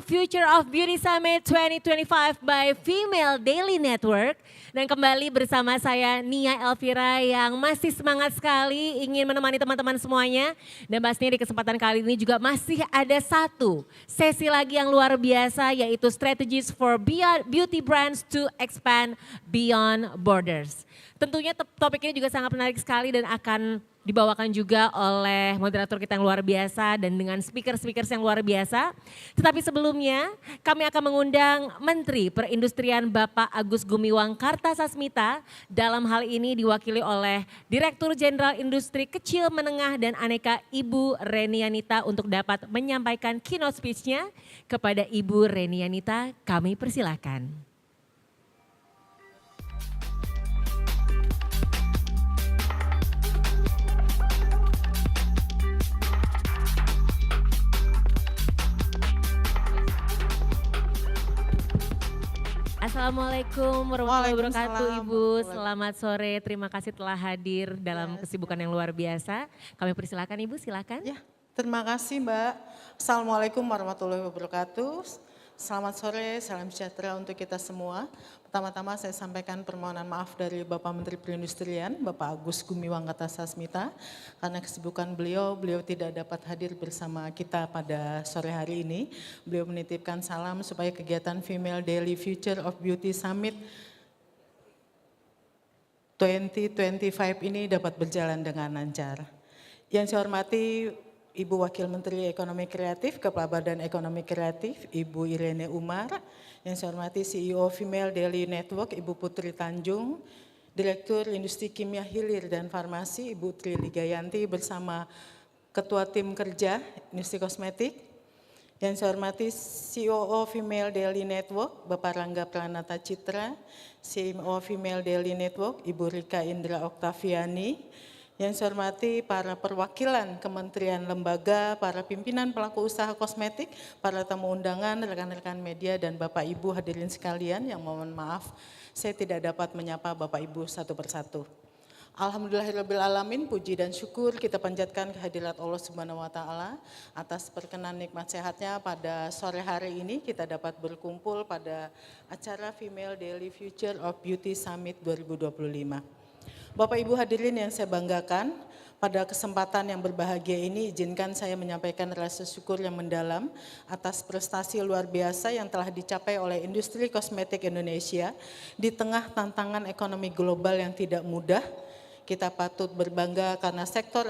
Future of Beauty Summit 2025 by Female Daily Network. Dan kembali bersama saya Nia Elvira yang masih semangat sekali ingin menemani teman-teman semuanya. Dan pastinya di kesempatan kali ini juga masih ada satu sesi lagi yang luar biasa, yaitu Strategies for Beauty Brands to Expand Beyond Borders. Tentunya topik ini juga sangat menarik sekali dan akan dibawakan juga oleh moderator kita yang luar biasa dan dengan speaker-speakers yang luar biasa. Tetapi sebelumnya kami akan mengundang Menteri Perindustrian Bapak Agus Gumiwang Kartasasmita, dalam hal ini diwakili oleh Direktur Jenderal Industri Kecil Menengah dan Aneka Ibu Renianita untuk dapat menyampaikan keynote speech-nya. Kepada Ibu Renianita kami persilakan. Assalamualaikum warahmatullahi wabarakatuh Ibu, selamat sore, terima kasih telah hadir dalam kesibukan yang luar biasa. Kami persilakan Ibu, silakan. Ya, terima kasih Mbak. Assalamualaikum warahmatullahi wabarakatuh. Selamat sore, salam sejahtera untuk kita semua. Pertama-tama saya sampaikan permohonan maaf dari Bapak Menteri Perindustrian, Bapak Agus Gumiwang Kartasasmita, karena kesibukan beliau tidak dapat hadir bersama kita pada sore hari ini. Beliau menitipkan salam supaya kegiatan Female Daily Future of Beauty Summit 2025 ini dapat berjalan dengan lancar. Yang saya hormati Ibu Wakil Menteri Ekonomi Kreatif, Kepala Badan Ekonomi Kreatif, Ibu Irene Umar. Yang saya hormati CEO Female Daily Network, Ibu Putri Tanjung. Direktur Industri Kimia Hilir dan Farmasi, Ibu Tri Ligayanti bersama Ketua Tim Kerja Industri Kosmetik. Yang saya hormati COO Female Daily Network, Bapak Rangga Pranata Citra. CMO Female Daily Network, Ibu Rika Indra Oktaviani. Yang saya hormati para perwakilan kementerian lembaga, para pimpinan pelaku usaha kosmetik, para tamu undangan, rekan-rekan media dan Bapak Ibu hadirin sekalian yang mohon maaf saya tidak dapat menyapa Bapak Ibu satu persatu. Alhamdulillahirabbil alamin, puji dan syukur kita panjatkan kehadirat Allah Subhanahu wa taala atas perkenan nikmat sehatnya pada sore hari ini kita dapat berkumpul pada acara Female Daily Future of Beauty Summit 2025. Bapak Ibu hadirin yang saya banggakan, pada kesempatan yang berbahagia ini izinkan saya menyampaikan rasa syukur yang mendalam atas prestasi luar biasa yang telah dicapai oleh industri kosmetik Indonesia di tengah tantangan ekonomi global yang tidak mudah. Kita patut berbangga karena sektor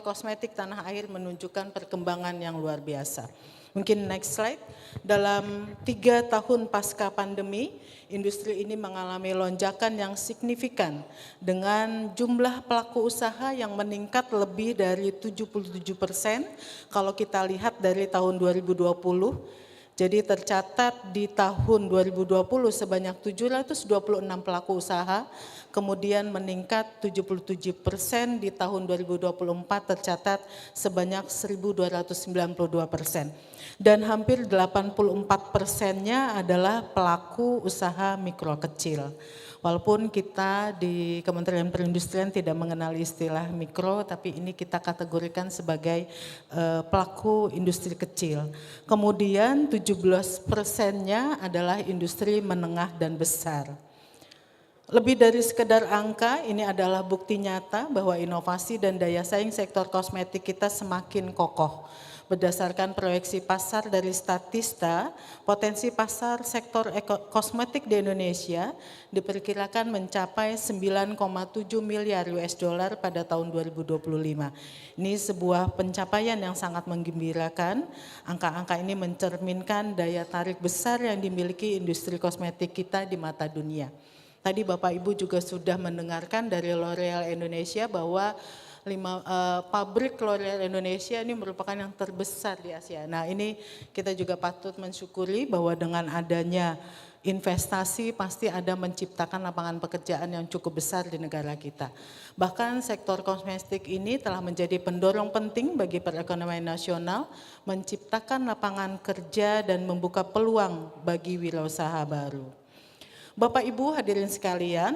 kosmetik tanah air menunjukkan perkembangan yang luar biasa. Mungkin next slide. Dalam 3 tahun pasca pandemi, industri ini mengalami lonjakan yang signifikan dengan jumlah pelaku usaha yang meningkat lebih dari 77% kalau kita lihat dari tahun 2020. Jadi tercatat di tahun 2020 sebanyak 726 pelaku usaha, kemudian meningkat 77% di tahun 2024 tercatat sebanyak 1.292%. Dan hampir 84%-nya adalah pelaku usaha mikro kecil. Walaupun kita di Kementerian Perindustrian tidak mengenal istilah mikro, tapi ini kita kategorikan sebagai pelaku industri kecil. Kemudian 17%-nya adalah industri menengah dan besar. Lebih dari sekedar angka, ini adalah bukti nyata bahwa inovasi dan daya saing sektor kosmetik kita semakin kokoh. Berdasarkan proyeksi pasar dari Statista, potensi pasar sektor kosmetik di Indonesia diperkirakan mencapai 9,7 miliar US dollar pada tahun 2025. Ini sebuah pencapaian yang sangat menggembirakan. Angka-angka ini mencerminkan daya tarik besar yang dimiliki industri kosmetik kita di mata dunia. Tadi Bapak Ibu juga sudah mendengarkan dari L'Oreal Indonesia bahwa pabrik L'Oreal Indonesia ini merupakan yang terbesar di Asia. Nah ini kita juga patut mensyukuri bahwa dengan adanya investasi pasti ada menciptakan lapangan pekerjaan yang cukup besar di negara kita. Bahkan sektor kosmetik ini telah menjadi pendorong penting bagi perekonomian nasional, menciptakan lapangan kerja dan membuka peluang bagi wirausaha baru. Bapak Ibu hadirin sekalian,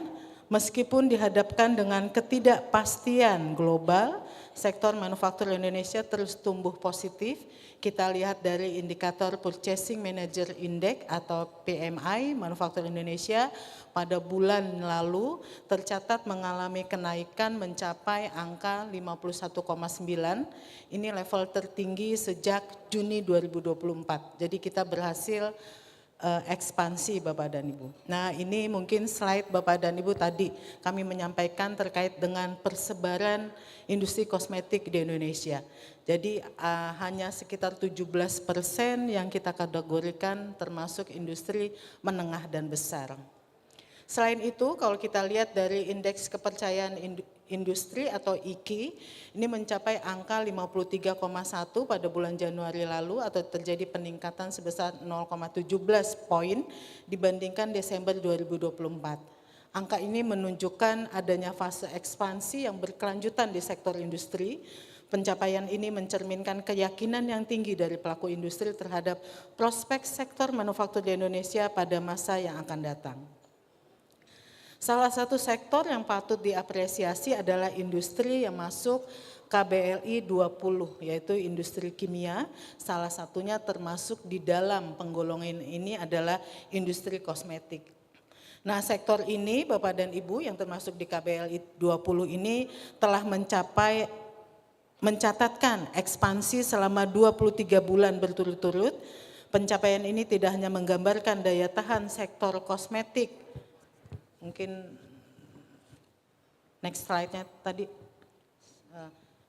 Meskipun dihadapkan dengan ketidakpastian global, sektor manufaktur Indonesia terus tumbuh positif. Kita lihat dari indikator Purchasing Manager Index atau PMI Manufaktur Indonesia pada bulan lalu tercatat mengalami kenaikan mencapai angka 51,9. Ini level tertinggi sejak Juni 2024. Jadi kita berhasil ekspansi Bapak dan Ibu. Nah ini mungkin slide Bapak dan Ibu tadi kami menyampaikan terkait dengan persebaran industri kosmetik di Indonesia. Jadi hanya sekitar 17% yang kita kategorikan termasuk industri menengah dan besar. Selain itu kalau kita lihat dari indeks kepercayaan industri atau IKI ini mencapai angka 53,1 pada bulan Januari lalu atau terjadi peningkatan sebesar 0,17 poin dibandingkan Desember 2024. Angka ini menunjukkan adanya fase ekspansi yang berkelanjutan di sektor industri. Pencapaian ini mencerminkan keyakinan yang tinggi dari pelaku industri terhadap prospek sektor manufaktur di Indonesia pada masa yang akan datang. Salah satu sektor yang patut diapresiasi adalah industri yang masuk KBLI 20, yaitu industri kimia. Salah satunya termasuk di dalam penggolongan ini adalah industri kosmetik. Nah sektor ini Bapak dan Ibu yang termasuk di KBLI 20 ini telah mencatatkan ekspansi selama 23 bulan berturut-turut. Pencapaian ini tidak hanya menggambarkan daya tahan sektor kosmetik, mungkin next slide-nya tadi,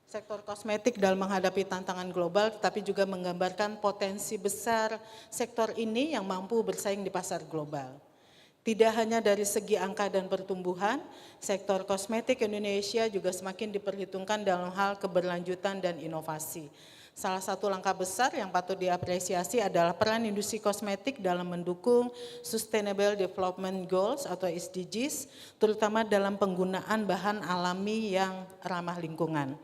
sektor kosmetik dalam menghadapi tantangan global, tetapi juga menggambarkan potensi besar sektor ini yang mampu bersaing di pasar global. Tidak hanya dari segi angka dan pertumbuhan, sektor kosmetik Indonesia juga semakin diperhitungkan dalam hal keberlanjutan dan inovasi. Salah satu langkah besar yang patut diapresiasi adalah peran industri kosmetik dalam mendukung Sustainable Development Goals atau SDGs, terutama dalam penggunaan bahan alami yang ramah lingkungan.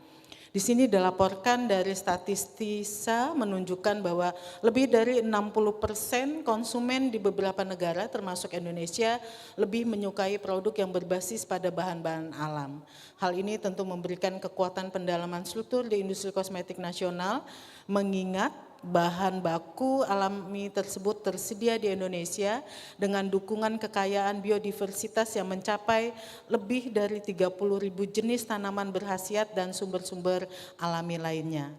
Di sini dilaporkan dari Statista menunjukkan bahwa lebih dari 60% konsumen di beberapa negara termasuk Indonesia lebih menyukai produk yang berbasis pada bahan-bahan alam. Hal ini tentu memberikan kekuatan pendalaman struktur di industri kosmetik nasional mengingat bahan baku alami tersebut tersedia di Indonesia dengan dukungan kekayaan biodiversitas yang mencapai lebih dari 30.000 jenis tanaman berkhasiat dan sumber-sumber alami lainnya.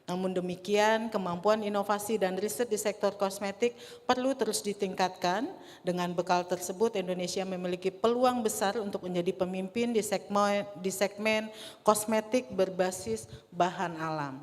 Namun demikian, kemampuan inovasi dan riset di sektor kosmetik perlu terus ditingkatkan. Dengan bekal tersebut, Indonesia memiliki peluang besar untuk menjadi pemimpin di segmen kosmetik berbasis bahan alam.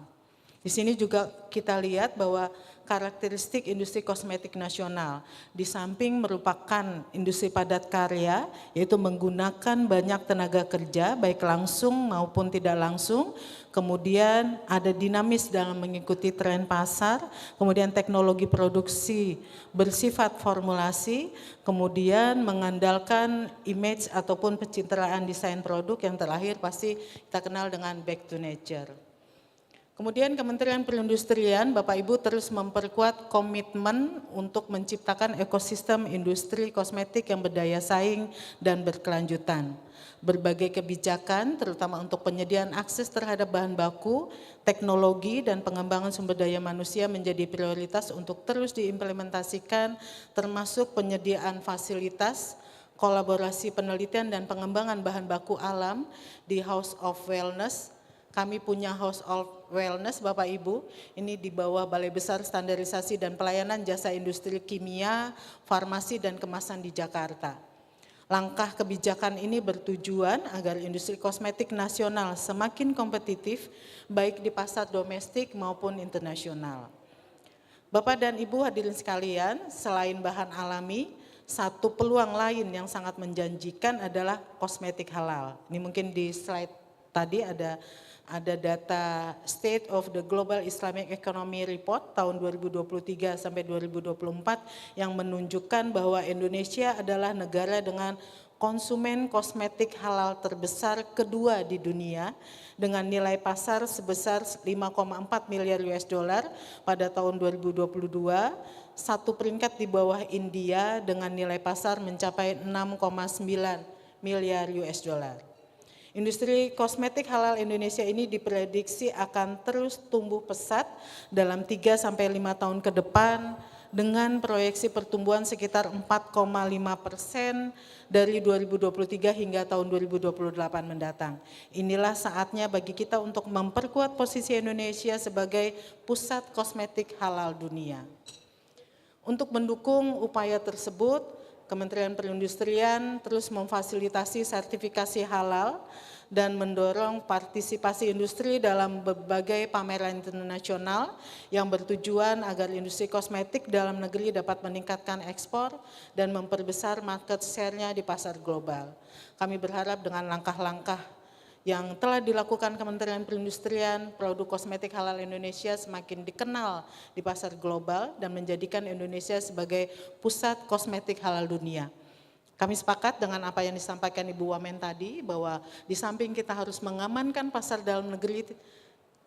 Di sini juga kita lihat bahwa karakteristik industri kosmetik nasional di samping merupakan industri padat karya, yaitu menggunakan banyak tenaga kerja baik langsung maupun tidak langsung, kemudian ada dinamis dalam mengikuti tren pasar, kemudian teknologi produksi bersifat formulasi, kemudian mengandalkan image ataupun pencitraan desain produk, yang terakhir pasti kita kenal dengan back to nature. Kemudian Kementerian Perindustrian, Bapak Ibu terus memperkuat komitmen untuk menciptakan ekosistem industri kosmetik yang berdaya saing dan berkelanjutan. Berbagai kebijakan terutama untuk penyediaan akses terhadap bahan baku, teknologi dan pengembangan sumber daya manusia menjadi prioritas untuk terus diimplementasikan, termasuk penyediaan fasilitas, kolaborasi penelitian dan pengembangan bahan baku alam di House of Wellness. Kami punya House of Wellness Bapak Ibu, ini di bawah Balai Besar Standarisasi dan Pelayanan Jasa Industri Kimia, Farmasi dan Kemasan di Jakarta. Langkah kebijakan ini bertujuan agar industri kosmetik nasional semakin kompetitif baik di pasar domestik maupun internasional. Bapak dan Ibu hadirin sekalian, selain bahan alami, satu peluang lain yang sangat menjanjikan adalah kosmetik halal. Ini mungkin di slide tadi ada data State of the Global Islamic Economy Report tahun 2023 sampai 2024 yang menunjukkan bahwa Indonesia adalah negara dengan konsumen kosmetik halal terbesar kedua di dunia dengan nilai pasar sebesar 5,4 miliar US dollar pada tahun 2022, satu peringkat di bawah India dengan nilai pasar mencapai 6,9 miliar US dollar. Industri kosmetik halal Indonesia ini diprediksi akan terus tumbuh pesat dalam 3-5 tahun ke depan dengan proyeksi pertumbuhan sekitar 4,5% dari 2023 hingga tahun 2028 mendatang. Inilah saatnya bagi kita untuk memperkuat posisi Indonesia sebagai pusat kosmetik halal dunia. Untuk mendukung upaya tersebut, Kementerian Perindustrian terus memfasilitasi sertifikasi halal dan mendorong partisipasi industri dalam berbagai pameran internasional yang bertujuan agar industri kosmetik dalam negeri dapat meningkatkan ekspor dan memperbesar market share-nya di pasar global. Kami berharap dengan langkah-langkah yang telah dilakukan Kementerian Perindustrian, produk kosmetik halal Indonesia semakin dikenal di pasar global dan menjadikan Indonesia sebagai pusat kosmetik halal dunia. Kami sepakat dengan apa yang disampaikan Ibu Wamen tadi, bahwa di samping kita harus mengamankan pasar dalam negeri,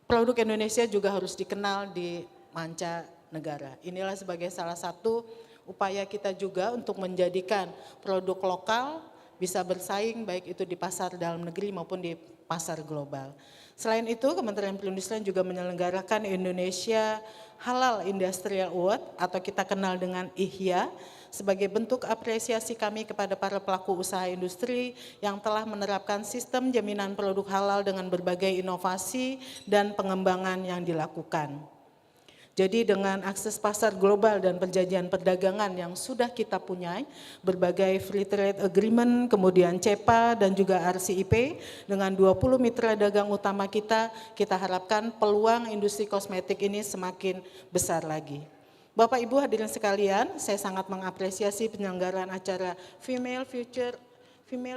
produk Indonesia juga harus dikenal di mancanegara. Inilah sebagai salah satu upaya kita juga untuk menjadikan produk lokal bisa bersaing baik itu di pasar dalam negeri maupun di pasar global. Selain itu, Kementerian Perindustrian juga menyelenggarakan Indonesia Halal Industrial Award atau kita kenal dengan IHIA sebagai bentuk apresiasi kami kepada para pelaku usaha industri yang telah menerapkan sistem jaminan produk halal dengan berbagai inovasi dan pengembangan yang dilakukan. Jadi dengan akses pasar global dan perjanjian perdagangan yang sudah kita punyai, berbagai free trade agreement, kemudian CEPA dan juga RCEP dengan 20 mitra dagang utama kita harapkan peluang industri kosmetik ini semakin besar lagi. Bapak Ibu hadirin sekalian, saya sangat mengapresiasi penyelenggaraan acara Female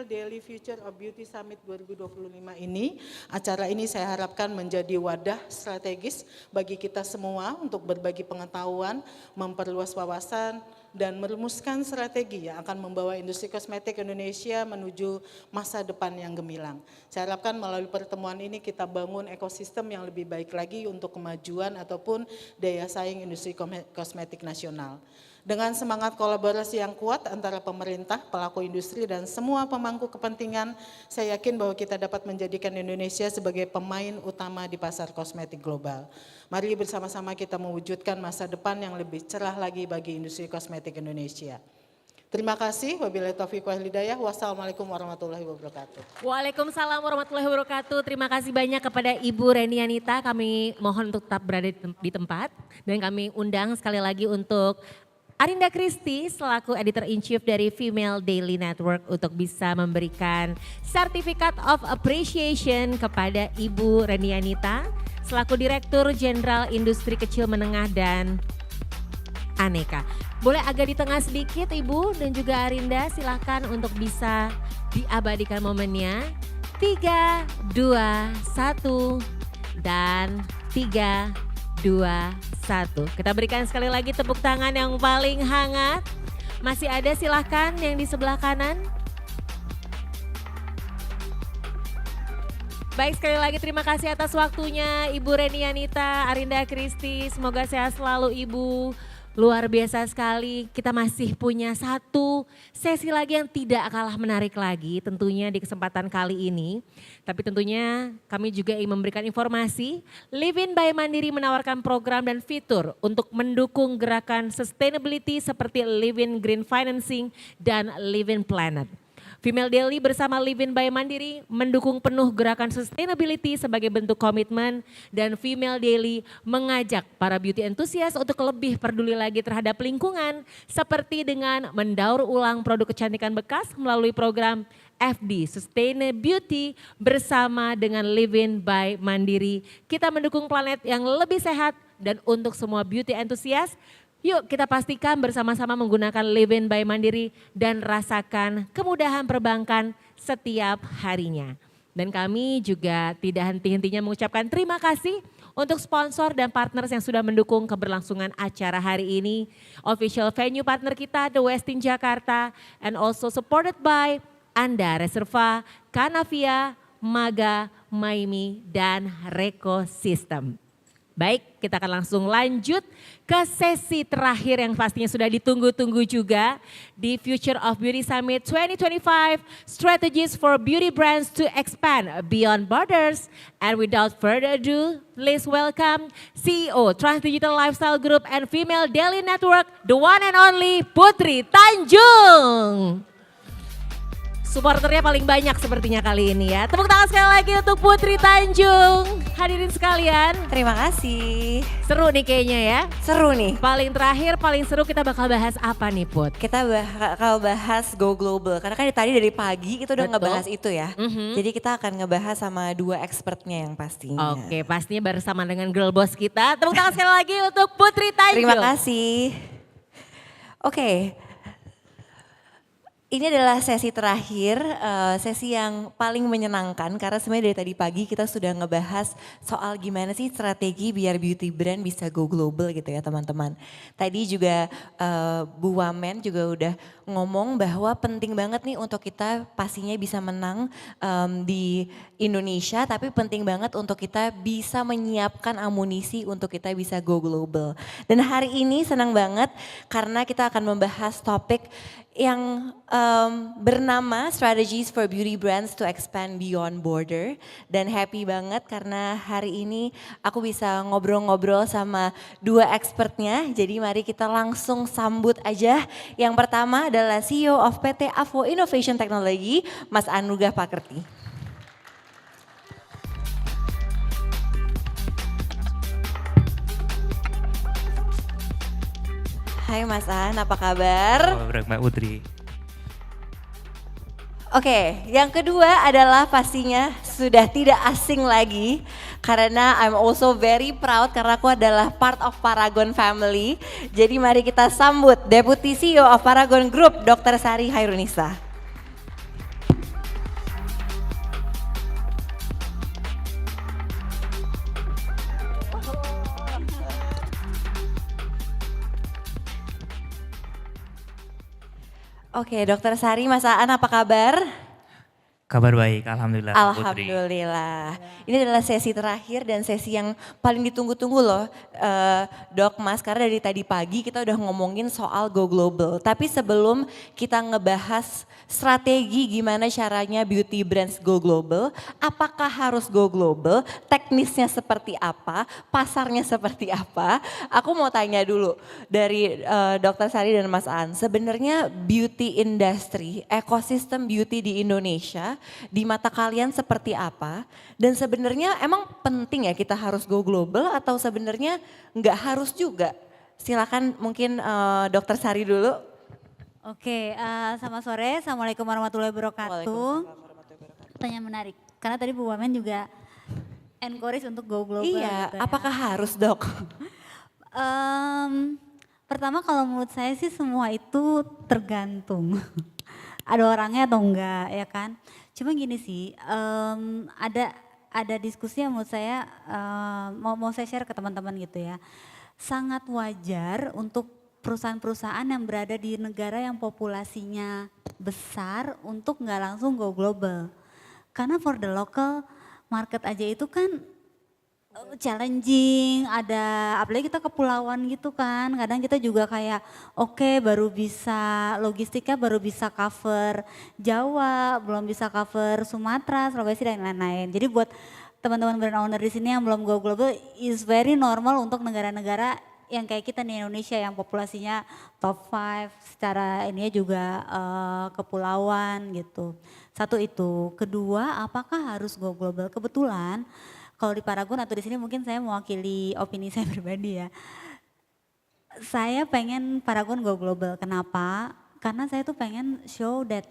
Daily Future of Beauty Summit 2025 ini. Acara ini saya harapkan menjadi wadah strategis bagi kita semua untuk berbagi pengetahuan, memperluas wawasan, dan merumuskan strategi yang akan membawa industri kosmetik Indonesia menuju masa depan yang gemilang. Saya harapkan melalui pertemuan ini kita bangun ekosistem yang lebih baik lagi untuk kemajuan ataupun daya saing industri kosmetik nasional. Dengan semangat kolaborasi yang kuat antara pemerintah, pelaku industri, dan semua pemangku kepentingan, saya yakin bahwa kita dapat menjadikan Indonesia sebagai pemain utama di pasar kosmetik global. Mari bersama-sama kita mewujudkan masa depan yang lebih cerah lagi bagi industri kosmetik Indonesia. Terima kasih. Wabillahi taufiq wal hidayah. Wassalamualaikum warahmatullahi wabarakatuh. Waalaikumsalam warahmatullahi wabarakatuh. Terima kasih banyak kepada Ibu Renianita. Kami mohon untuk tetap berada di tempat dan kami undang sekali lagi untuk Arinda Kristi selaku Editor-in-Chief dari Female Daily Network untuk bisa memberikan Certificate of Appreciation kepada Ibu Renianita selaku Direktur Jenderal Industri Kecil Menengah dan Aneka. Boleh agak di tengah sedikit Ibu dan juga Arinda, silakan untuk bisa diabadikan momennya. 3, 2, 1 dan 3, 2, 1. Kita berikan sekali lagi tepuk tangan yang paling hangat. Masih ada silahkan yang di sebelah kanan. Baik, sekali lagi terima kasih atas waktunya Ibu Renianita, Arinda Kristi. Semoga sehat selalu Ibu. Luar biasa sekali, kita masih punya satu sesi lagi yang tidak kalah menarik lagi tentunya di kesempatan kali ini. Tapi tentunya kami juga ingin memberikan informasi, Livin by Mandiri menawarkan program dan fitur untuk mendukung gerakan sustainability seperti Livin Green Financing dan Livin Planet. Female Daily bersama Livin by Mandiri mendukung penuh gerakan sustainability sebagai bentuk komitmen dan Female Daily mengajak para beauty enthusiast untuk lebih peduli lagi terhadap lingkungan seperti dengan mendaur ulang produk kecantikan bekas melalui program FD Sustainable Beauty bersama dengan Livin by Mandiri. Kita mendukung planet yang lebih sehat dan untuk semua beauty enthusiast. Yuk kita pastikan bersama-sama menggunakan Livin by Mandiri dan rasakan kemudahan perbankan setiap harinya. Dan kami juga tidak henti-hentinya mengucapkan terima kasih untuk sponsor dan partners yang sudah mendukung keberlangsungan acara hari ini. Official venue partner kita The Westin Jakarta and also supported by Anda Reserva, Kanavia, Maga, Maimi, dan Reko System. Baik, kita akan langsung lanjut ke sesi terakhir yang pastinya sudah ditunggu-tunggu juga di Future of Beauty Summit 2025, Strategies for Beauty Brands to Expand Beyond Borders. And without further ado, please welcome CEO Trans Digital Lifestyle Group and Female Daily Network, the one and only Putri Tanjung. Supporternya paling banyak sepertinya kali ini ya. Tepuk tangan sekali lagi untuk Putri Tanjung. Hadirin sekalian. Terima kasih. Seru nih kayaknya ya. Seru nih. Paling terakhir, paling seru kita bakal bahas apa nih Put? Kita bakal bahas Go Global. Karena kan tadi dari pagi kita udah Betul. ngebahas itu ya. Jadi kita akan ngebahas sama 2 expertnya yang pastinya. Oke, pastinya bersama dengan girl boss kita. Tepuk tangan sekali lagi untuk Putri Tanjung. Terima kasih. Oke. Ini adalah sesi terakhir, sesi yang paling menyenangkan karena sebenarnya dari tadi pagi kita sudah ngebahas soal gimana sih strategi biar beauty brand bisa go global gitu ya teman-teman. Tadi juga Bu Wamen juga udah ngomong bahwa penting banget nih untuk kita pastinya bisa menang di Indonesia, tapi penting banget untuk kita bisa menyiapkan amunisi untuk kita bisa go global. Dan hari ini senang banget karena kita akan membahas topik yang bernama Strategies for Beauty Brands to Expand Beyond Border. Dan happy banget karena hari ini aku bisa ngobrol-ngobrol sama 2 expertnya. Jadi mari kita langsung sambut aja. Yang pertama adalah CEO of PT Avo Innovation Technology, Mas Anugrah Pakerti. Hai Mas An, apa kabar? Oh, Mbak Putri. Oke, yang kedua adalah pastinya sudah tidak asing lagi karena I'm also very proud karena aku adalah part of Paragon family. Jadi mari kita sambut Deputy CEO of Paragon Group, Dr. Sari Hairunisa. Oke, Dokter Sari, Mas Aan apa kabar? Kabar baik, Alhamdulillah Mbak Putri. Alhamdulillah. Ini adalah sesi terakhir dan sesi yang paling ditunggu-tunggu loh Dok Mas. Karena dari tadi pagi kita udah ngomongin soal Go Global. Tapi sebelum kita ngebahas strategi gimana caranya beauty brands go global. Apakah harus go global, teknisnya seperti apa, pasarnya seperti apa. Aku mau tanya dulu dari Dr. Sari dan Mas An. Sebenarnya beauty industry, ekosistem beauty di Indonesia di mata kalian seperti apa? Dan sebenarnya emang penting ya kita harus go global atau sebenarnya nggak harus juga? Silakan mungkin Dokter Sari dulu. Oke, selamat sore. Assalamualaikum warahmatullahi wabarakatuh. Pertanyaan menarik, karena tadi Bu Wamen juga encourage untuk go global. Iya, gitu ya. apakah harus Dok? Pertama kalau menurut saya sih semua itu tergantung. Ada orangnya atau enggak ya kan. Cuma gini sih, ada diskusi yang menurut saya mau saya share ke teman-teman gitu ya. Sangat wajar untuk perusahaan-perusahaan yang berada di negara yang populasinya besar untuk nggak langsung go global. Karena for the local market aja itu kan challenging, ada apalagi kita kepulauan gitu kan. Kadang kita juga kayak oke, baru bisa logistiknya baru bisa cover Jawa, belum bisa cover Sumatera, Sulawesi dan lain-lain. Jadi buat teman-teman brand owner di sini yang belum go global is very normal untuk negara-negara yang kayak kita di Indonesia yang populasinya top 5 secara ini juga kepulauan gitu. Satu itu. Kedua, apakah harus go global? Kebetulan kalau di Paragon atau di sini mungkin saya mewakili opini saya pribadi ya. Saya pengen Paragon go global. Kenapa? Karena saya tuh pengen show that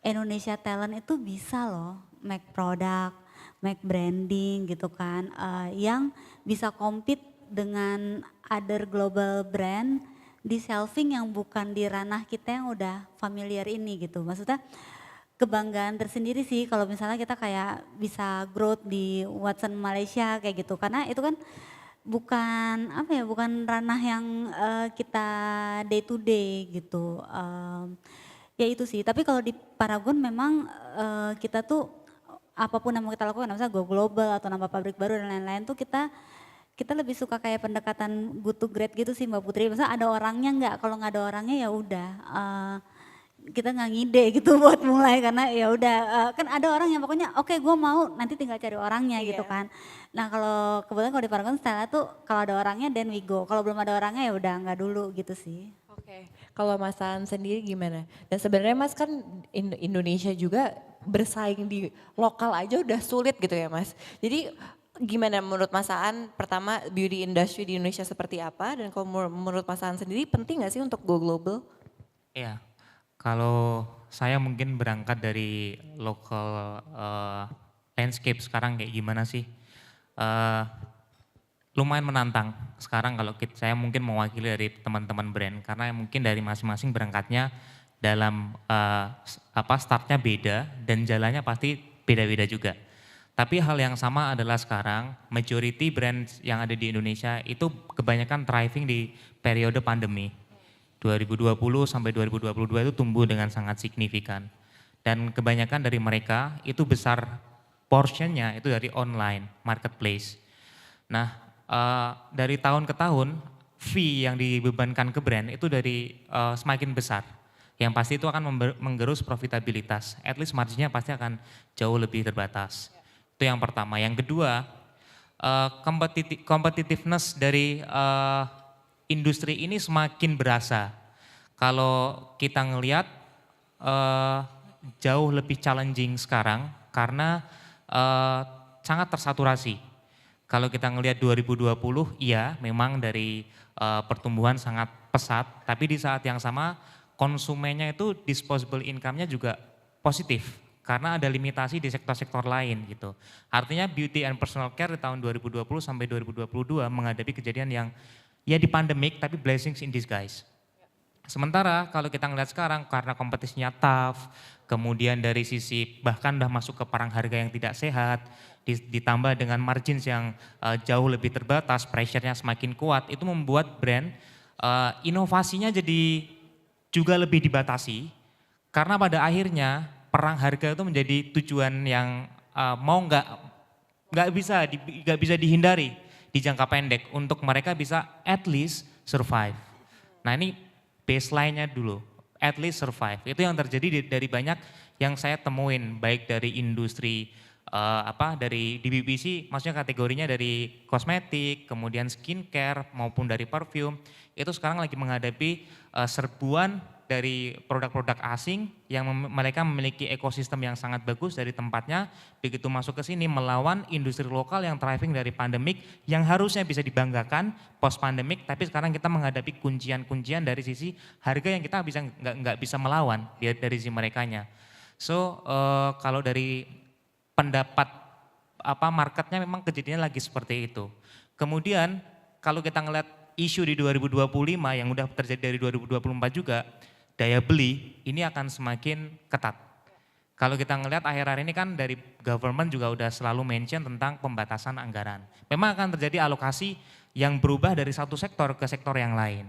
Indonesia talent itu bisa loh make product, make branding gitu kan. Yang bisa compete dengan other global brand di shelving yang bukan di ranah kita yang udah familiar ini gitu. Maksudnya kebanggaan tersendiri sih kalau misalnya kita kayak bisa growth di Watson Malaysia kayak gitu. Karena itu kan bukan apa ya, bukan ranah yang kita day to day gitu. Ya itu sih, tapi kalau di Paragon memang kita tuh apapun yang mau kita lakukan, misalnya go global atau nambah pabrik baru dan lain-lain tuh kita kita lebih suka kayak pendekatan good to great gitu sih Mbak Putri. Maksudnya ada orangnya nggak? Kalau nggak ada orangnya ya udah. Kita nggak ngide gitu buat mulai karena ya udah kan ada orang yang pokoknya oke gue mau nanti tinggal cari orangnya gitu kan. Nah kalau kebetulan kalau di Paragon style tuh kalau ada orangnya then we go. Kalau belum ada orangnya ya udah nggak dulu gitu sih. Oke, kalau Mas Aan sendiri gimana? Dan sebenarnya Mas kan Indonesia juga bersaing di lokal aja udah sulit gitu ya Mas. Jadi gimana menurut Mas Aan pertama beauty industry di Indonesia seperti apa dan kalau menurut Mas Aan sendiri penting gak sih untuk go global? Iya, kalau saya mungkin berangkat dari local landscape sekarang kayak gimana sih. Lumayan menantang sekarang kalau saya mungkin mewakili dari teman-teman brand karena mungkin dari masing-masing berangkatnya dalam startnya beda dan jalannya pasti beda-beda juga. Tapi hal yang sama adalah sekarang majority brand yang ada di Indonesia itu kebanyakan thriving di periode pandemi. 2020 sampai 2022 itu tumbuh dengan sangat signifikan. Dan kebanyakan dari mereka itu besar portionnya itu dari online marketplace. Nah, dari tahun ke tahun fee yang dibebankan ke brand itu dari semakin besar. Yang pasti itu akan menggerus profitabilitas. At least marginnya pasti akan jauh lebih terbatas. Itu yang pertama. Yang kedua, competitiveness dari industri ini semakin berasa. Kalau kita ngelihat jauh lebih challenging sekarang karena sangat tersaturasi. Kalau kita ngelihat 2020, iya memang dari pertumbuhan sangat pesat, tapi di saat yang sama konsumennya itu disposable income-nya juga positif karena ada limitasi di sektor-sektor lain gitu. Artinya beauty and personal care di tahun 2020 sampai 2022 menghadapi kejadian yang ya di pandemik tapi blessings in disguise. Sementara kalau kita ngelihat sekarang karena kompetisinya tough, kemudian dari sisi bahkan udah masuk ke perang harga yang tidak sehat, ditambah dengan margins yang jauh lebih terbatas, pressure-nya semakin kuat, itu membuat brand inovasinya jadi juga lebih dibatasi karena pada akhirnya perang harga itu menjadi tujuan yang mau nggak bisa dihindari di jangka pendek untuk mereka bisa at least survive. Nah ini baseline-nya dulu, at least survive. Itu yang terjadi dari banyak yang saya temuin, baik dari industri dari di BBC, maksudnya kategorinya dari kosmetik, kemudian skincare maupun dari perfume, itu sekarang lagi menghadapi serbuan dari produk-produk asing yang mereka memiliki ekosistem yang sangat bagus dari tempatnya, begitu masuk ke sini melawan industri lokal yang thriving dari pandemik yang harusnya bisa dibanggakan post pandemik, tapi sekarang kita menghadapi kuncian-kuncian dari sisi harga yang kita nggak bisa melawan dari sisi merekanya. So kalau dari pendapat marketnya memang kejadiannya lagi seperti itu. Kemudian kalau kita ngeliat isu di 2025 yang udah terjadi dari 2024 juga, daya beli ini akan semakin ketat. Kalau kita ngelihat akhir-akhir ini kan dari government juga udah selalu mention tentang pembatasan anggaran. Memang akan terjadi alokasi yang berubah dari satu sektor ke sektor yang lain.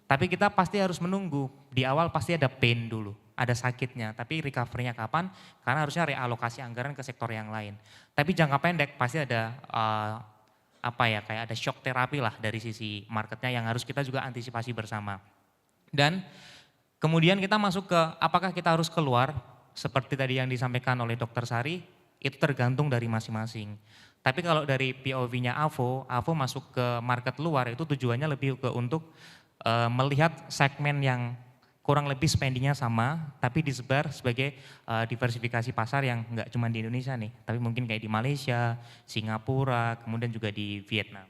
Tapi kita pasti harus menunggu, di awal pasti ada pain dulu, ada sakitnya. Tapi recovery-nya kapan? Karena harusnya realokasi anggaran ke sektor yang lain. Tapi jangka pendek pasti ada kayak ada shock terapi lah dari sisi marketnya yang harus kita juga antisipasi bersama. Dan kemudian kita masuk ke apakah kita harus keluar seperti tadi yang disampaikan oleh Dr. Sari, itu tergantung dari masing-masing. Tapi kalau dari POV-nya AVO masuk ke market luar itu tujuannya lebih untuk melihat segmen yang kurang lebih spendingnya sama, tapi disebar sebagai diversifikasi pasar yang nggak cuma di Indonesia nih, tapi mungkin kayak di Malaysia, Singapura, kemudian juga di Vietnam.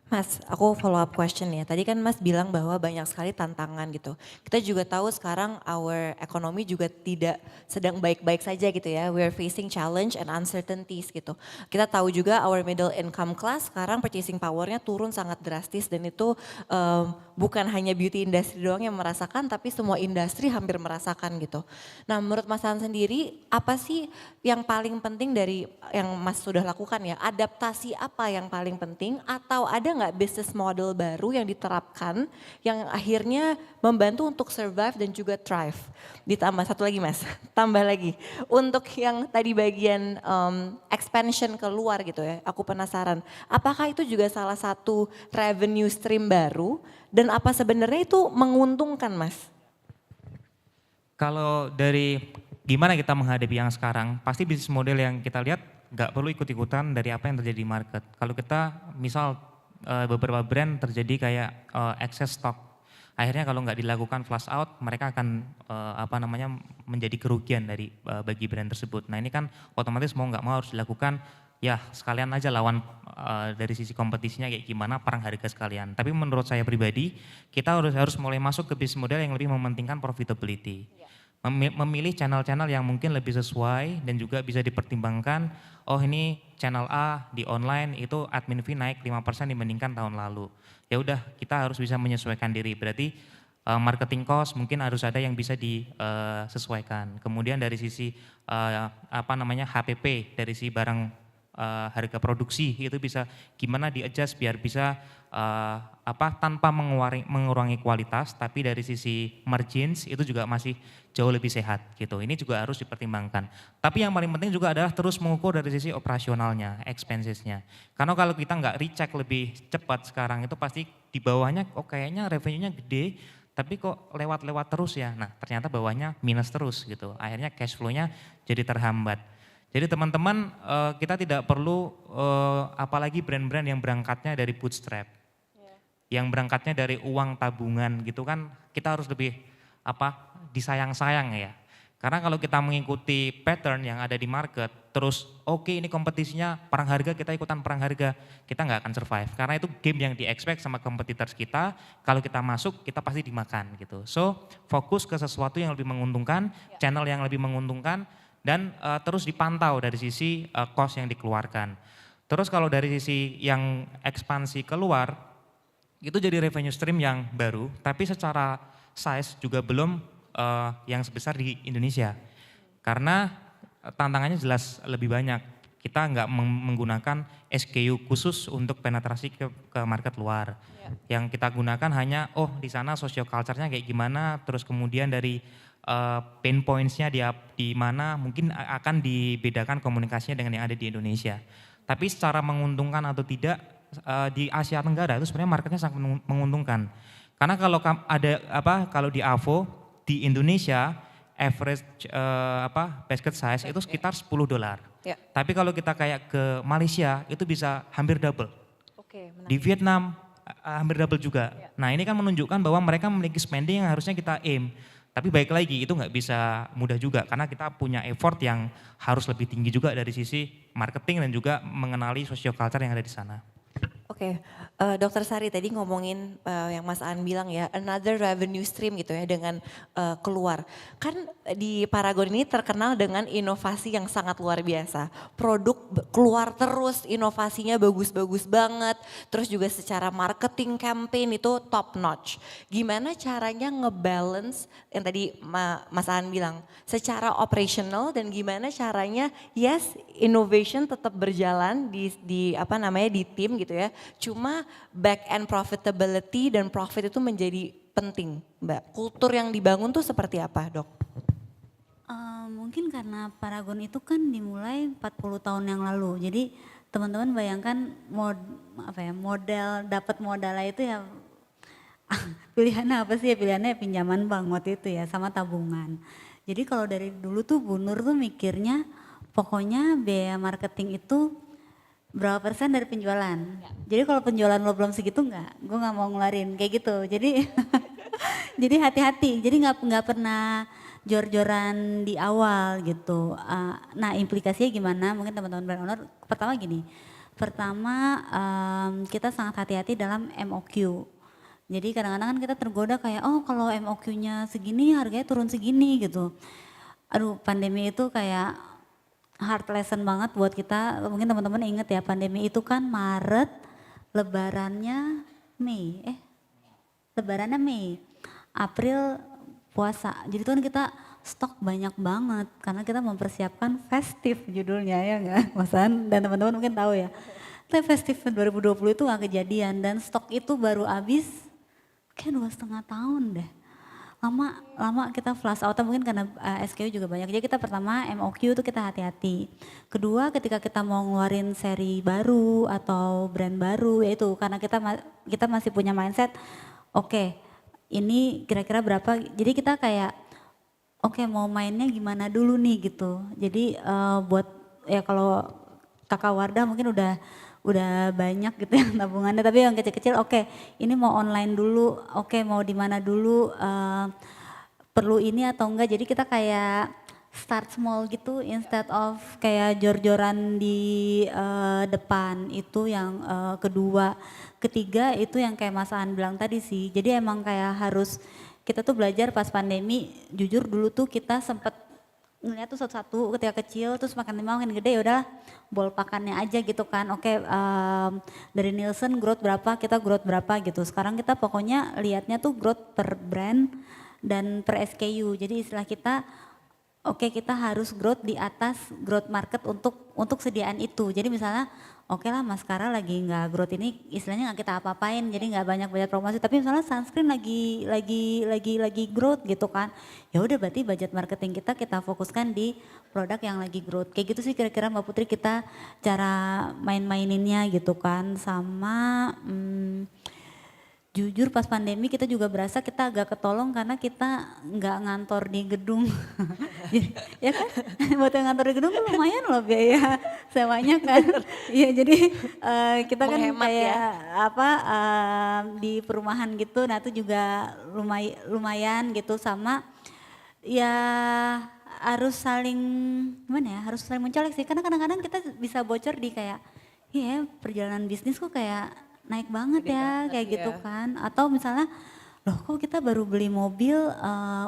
Mas, aku follow up question ya. Tadi kan Mas bilang bahwa banyak sekali tantangan gitu. Kita juga tahu sekarang our economy juga tidak sedang baik-baik saja gitu ya. We're facing challenge and uncertainties gitu. Kita tahu juga our middle income class sekarang purchasing powernya turun sangat drastis dan itu bukan hanya beauty industry doang yang merasakan tapi semua industri hampir merasakan gitu. Nah menurut Mas Han sendiri apa sih yang paling penting dari yang Mas sudah lakukan ya? Adaptasi apa yang paling penting atau ada nggak bisnis model baru yang diterapkan yang akhirnya membantu untuk survive dan juga thrive. Ditambah satu lagi Mas, tambah lagi untuk yang tadi bagian expansion keluar gitu ya, aku penasaran apakah itu juga salah satu revenue stream baru dan apa sebenarnya itu menguntungkan Mas? Kalau dari gimana kita menghadapi yang sekarang, pasti bisnis model yang kita lihat nggak perlu ikut-ikutan dari apa yang terjadi di market. Kalau kita misal beberapa brand terjadi kayak excess stock, akhirnya kalau nggak dilakukan flush out, mereka akan menjadi kerugian dari bagi brand tersebut. Nah ini kan otomatis mau nggak mau harus dilakukan, ya sekalian aja lawan dari sisi kompetisinya kayak gimana, perang harga sekalian. Tapi menurut saya pribadi, kita harus mulai masuk ke bisnis model yang lebih mementingkan profitability. Memilih channel-channel yang mungkin lebih sesuai dan juga bisa dipertimbangkan, oh ini channel A di online itu admin fee naik 5% dibandingkan tahun lalu. Ya udah, kita harus bisa menyesuaikan diri. Berarti marketing cost mungkin harus ada yang bisa disesuaikan. Kemudian dari sisi HPP, dari si barang harga produksi itu bisa gimana di-adjust biar bisa tanpa mengurangi kualitas, tapi dari sisi margins itu juga masih jauh lebih sehat gitu. Ini juga harus dipertimbangkan. Tapi yang paling penting juga adalah terus mengukur dari sisi operasionalnya, expensesnya. Karena kalau kita nggak recheck lebih cepat sekarang itu pasti di bawahnya, oh kayaknya revenue-nya gede, tapi kok lewat-lewat terus ya. Nah ternyata bawahnya minus terus gitu. Akhirnya cash flow-nya jadi terhambat. Jadi teman-teman kita tidak perlu apalagi brand-brand yang berangkatnya dari bootstrap. Yang berangkatnya dari uang tabungan gitu kan, kita harus lebih disayang-sayang ya. Karena kalau kita mengikuti pattern yang ada di market, terus oke, ini kompetisinya perang harga, kita ikutan perang harga, kita nggak akan survive. Karena itu game yang di-expect sama competitors kita, kalau kita masuk kita pasti dimakan gitu. So fokus ke sesuatu yang lebih menguntungkan, channel yang lebih menguntungkan, dan terus dipantau dari sisi cost yang dikeluarkan. Terus kalau dari sisi yang ekspansi keluar, itu jadi revenue stream yang baru, tapi secara size juga belum yang sebesar di Indonesia. Karena tantangannya jelas lebih banyak. Kita nggak menggunakan SKU khusus untuk penetrasi ke market luar. Yang kita gunakan hanya, di sana socio culture-nya kayak gimana, terus kemudian dari pain points-nya di mana mungkin akan dibedakan komunikasinya dengan yang ada di Indonesia. Tapi secara menguntungkan atau tidak di Asia Tenggara itu sebenarnya marketnya sangat menguntungkan. Karena kalau di AVO di Indonesia average basket size itu sekitar $10. Tapi kalau kita kayak ke Malaysia itu bisa hampir double. Di Vietnam hampir double juga. Nah ini kan menunjukkan bahwa mereka memiliki spending yang harusnya kita aim. Tapi baik lagi itu nggak bisa mudah juga karena kita punya effort yang harus lebih tinggi juga dari sisi marketing dan juga mengenali socio culture yang ada di sana. Oke, Dokter Sari tadi ngomongin yang Mas Aan bilang ya, another revenue stream gitu ya dengan keluar. Kan di Paragon ini terkenal dengan inovasi yang sangat luar biasa. Produk keluar terus, inovasinya bagus-bagus banget. Terus juga secara marketing campaign itu top notch. Gimana caranya ngebalance yang tadi Mas Aan bilang, secara operational dan gimana caranya innovation tetap berjalan di tim gitu ya. Cuma back end profitability dan profit itu menjadi penting, Mbak. Kultur yang dibangun tuh seperti apa, Dok? Mungkin karena Paragon itu kan dimulai 40 tahun yang lalu. Jadi teman-teman bayangkan modal dapat modalnya itu ya pilihannya apa sih ya? Pilihannya pinjaman bank waktu itu ya sama tabungan. Jadi kalau dari dulu tuh Bu Nur tuh mikirnya pokoknya biaya marketing itu berapa persen dari penjualan. Jadi kalau penjualan lo belum segitu gue nggak mau ngeluarin kayak gitu. Jadi jadi hati-hati. Jadi nggak pernah jor-joran di awal gitu. Nah implikasinya gimana? Mungkin teman-teman brand owner pertama gini. Pertama kita sangat hati-hati dalam MOQ. Jadi kadang-kadang kan kita tergoda kayak kalau MOQ-nya segini harganya turun segini gitu. Aduh pandemi itu kayak hard lesson banget buat kita. Mungkin teman-teman inget ya pandemi itu kan Maret, lebarannya Mei. Lebarannya Mei, April puasa. Jadi itu kan kita stok banyak banget karena kita mempersiapkan festif judulnya ya enggak Mas An dan teman-teman mungkin tahu ya. Tapi festival 2020 itu gak kejadian dan stok itu baru habis kayak 2,5 tahun deh. Lama kita flash out, mungkin karena SKU juga banyak. Jadi kita pertama MOQ itu kita hati-hati. Kedua ketika kita mau ngeluarin seri baru atau brand baru, yaitu karena kita masih punya mindset, oke, ini kira-kira berapa. Jadi kita kayak oke, mau mainnya gimana dulu nih gitu. Jadi buat ya kalau Kakak Wardah mungkin udah banyak gitu ya tabungannya, tapi yang kecil-kecil oke, ini mau online dulu, oke mau di mana dulu, perlu ini atau enggak. Jadi kita kayak start small gitu instead of kayak jor-joran di depan. Itu yang kedua. Ketiga itu yang kayak Mas Aan bilang tadi sih, jadi emang kayak harus kita tuh belajar pas pandemi. Jujur dulu tuh kita sempet ngeliat tuh satu-satu ketika kecil, terus makin gede, ya udahlah ballparkannya aja gitu kan. Oke, dari Nielsen growth berapa, kita growth berapa gitu. Sekarang kita pokoknya lihatnya tuh growth per brand dan per SKU. Jadi istilah kita, oke, kita harus growth di atas growth market untuk sediaan itu. Jadi misalnya oke lah maskara lagi nggak growth, ini istilahnya nggak kita apa-apain, jadi nggak banyak promosi. Tapi misalnya sunscreen lagi growth gitu kan, ya udah berarti budget marketing kita fokuskan di produk yang lagi growth. Kayak gitu sih kira-kira Mbak Putri kita cara main-maininnya gitu kan. Sama jujur pas pandemi kita juga berasa kita agak ketolong karena kita nggak ngantor di gedung. Ya kan, buat yang ngantor di gedung kan lumayan loh biaya sewanya kan. Iya, jadi kita kan Menghemat kayak ya. di perumahan gitu, nah itu juga lumayan gitu. Sama ya harus saling gimana ya, harus saling mencolek sih, karena kadang-kadang kita bisa bocor di kayak, iya perjalanan bisnis kok kayak naik banget ya, kayak gitu kan. Atau misalnya, loh kok kita baru beli mobil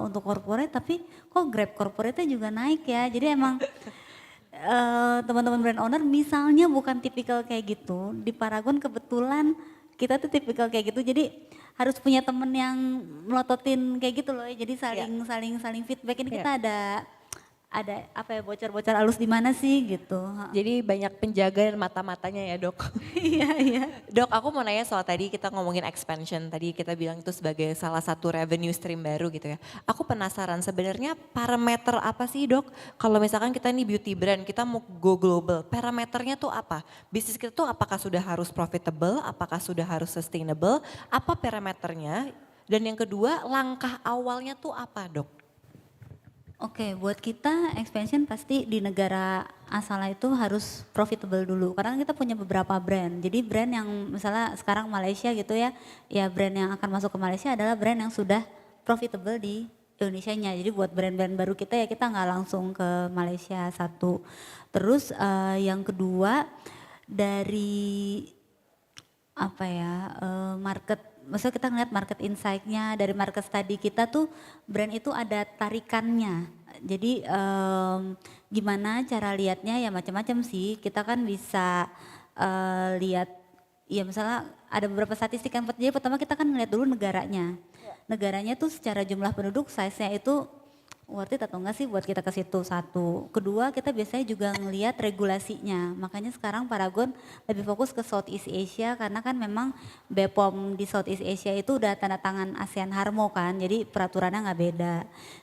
untuk corporate tapi kok Grab corporate-nya juga naik ya. Jadi emang teman-teman brand owner misalnya bukan tipikal kayak gitu, di Paragon kebetulan kita tuh tipikal kayak gitu. Jadi harus punya temen yang melototin kayak gitu loh. Jadi saling feedback. Ini kita ada apa ya, bocor-bocor halus di mana sih gitu. Jadi banyak penjaga dan mata-matanya ya dok. Iya. Dok, aku mau nanya soal tadi kita ngomongin expansion, tadi kita bilang itu sebagai salah satu revenue stream baru gitu ya. Aku penasaran sebenarnya parameter apa sih dok? Kalau misalkan kita nih beauty brand, kita mau go global, parameternya tuh apa? Bisnis kita tuh apakah sudah harus profitable, apakah sudah harus sustainable, apa parameternya? Dan yang kedua, langkah awalnya tuh apa dok? Oke, buat kita expansion pasti di negara asal itu harus profitable dulu. Karena kita punya beberapa brand. Jadi brand yang misalnya sekarang Malaysia gitu ya, ya brand yang akan masuk ke Malaysia adalah brand yang sudah profitable di Indonesianya. Jadi buat brand-brand baru kita ya kita nggak langsung ke Malaysia satu. Terus yang kedua dari apa ya, market, maksudnya kita ngeliat market insight-nya dari market study kita tuh brand itu ada tarikannya. Jadi gimana cara lihatnya ya macam-macam sih. Kita kan bisa lihat ya misalnya ada beberapa statistik yang jadi pertama kita kan ngeliat dulu negaranya. Negaranya tuh secara jumlah penduduk size-nya itu worth it atau enggak sih buat kita ke situ, satu. Kedua kita biasanya juga ngelihat regulasinya. Makanya sekarang Paragon lebih fokus ke Southeast Asia karena kan memang BPOM di Southeast Asia itu udah tanda tangan ASEAN Harmo kan. Jadi peraturannya nggak beda.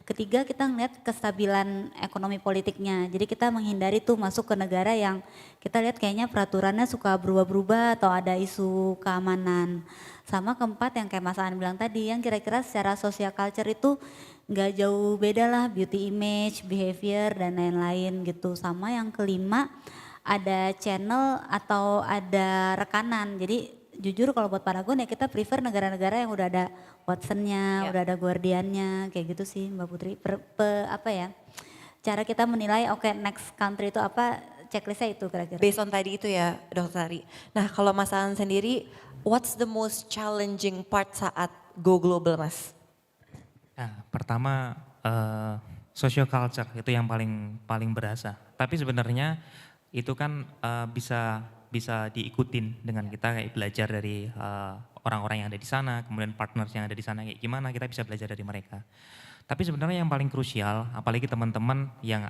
Ketiga kita ngelihat kestabilan ekonomi politiknya. Jadi kita menghindari tuh masuk ke negara yang kita lihat kayaknya peraturannya suka berubah-berubah atau ada isu keamanan. Sama keempat yang kayak Mas Aan bilang tadi, yang kira-kira secara social culture itu nggak jauh beda lah, beauty image, behavior dan lain-lain gitu. Sama yang kelima ada channel atau ada rekanan. Jadi jujur kalau buat Paragon ya kita prefer negara-negara yang udah ada Watson-nya, udah ada Guardian-nya, kayak gitu sih Mbak Putri. Apa ya, cara kita menilai oke next country itu apa, checklistnya itu kira-kira. Based on tadi itu ya Dr. Sari. Nah kalau Mas Aan sendiri, what's the most challenging part saat go global Mas? Nah, pertama social culture itu yang paling berasa. Tapi sebenarnya itu kan bisa diikutin dengan kita kayak belajar dari orang-orang yang ada di sana, kemudian partners yang ada di sana kayak gimana kita bisa belajar dari mereka. Tapi sebenarnya yang paling krusial, apalagi teman-teman yang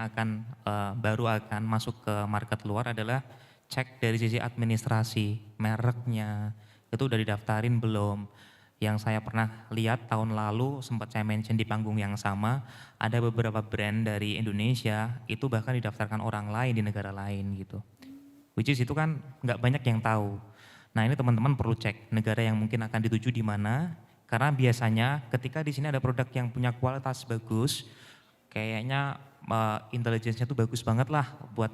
baru akan masuk ke market luar adalah cek dari sisi administrasi, mereknya, itu udah didaftarin belum. Yang saya pernah lihat tahun lalu, sempat saya mention di panggung yang sama, ada beberapa brand dari Indonesia, itu bahkan didaftarkan orang lain di negara lain gitu. Which is itu kan nggak banyak yang tahu. Nah ini teman-teman perlu cek negara yang mungkin akan dituju di mana, karena biasanya ketika di sini ada produk yang punya kualitas bagus, kayaknya intelligence-nya tuh bagus banget lah buat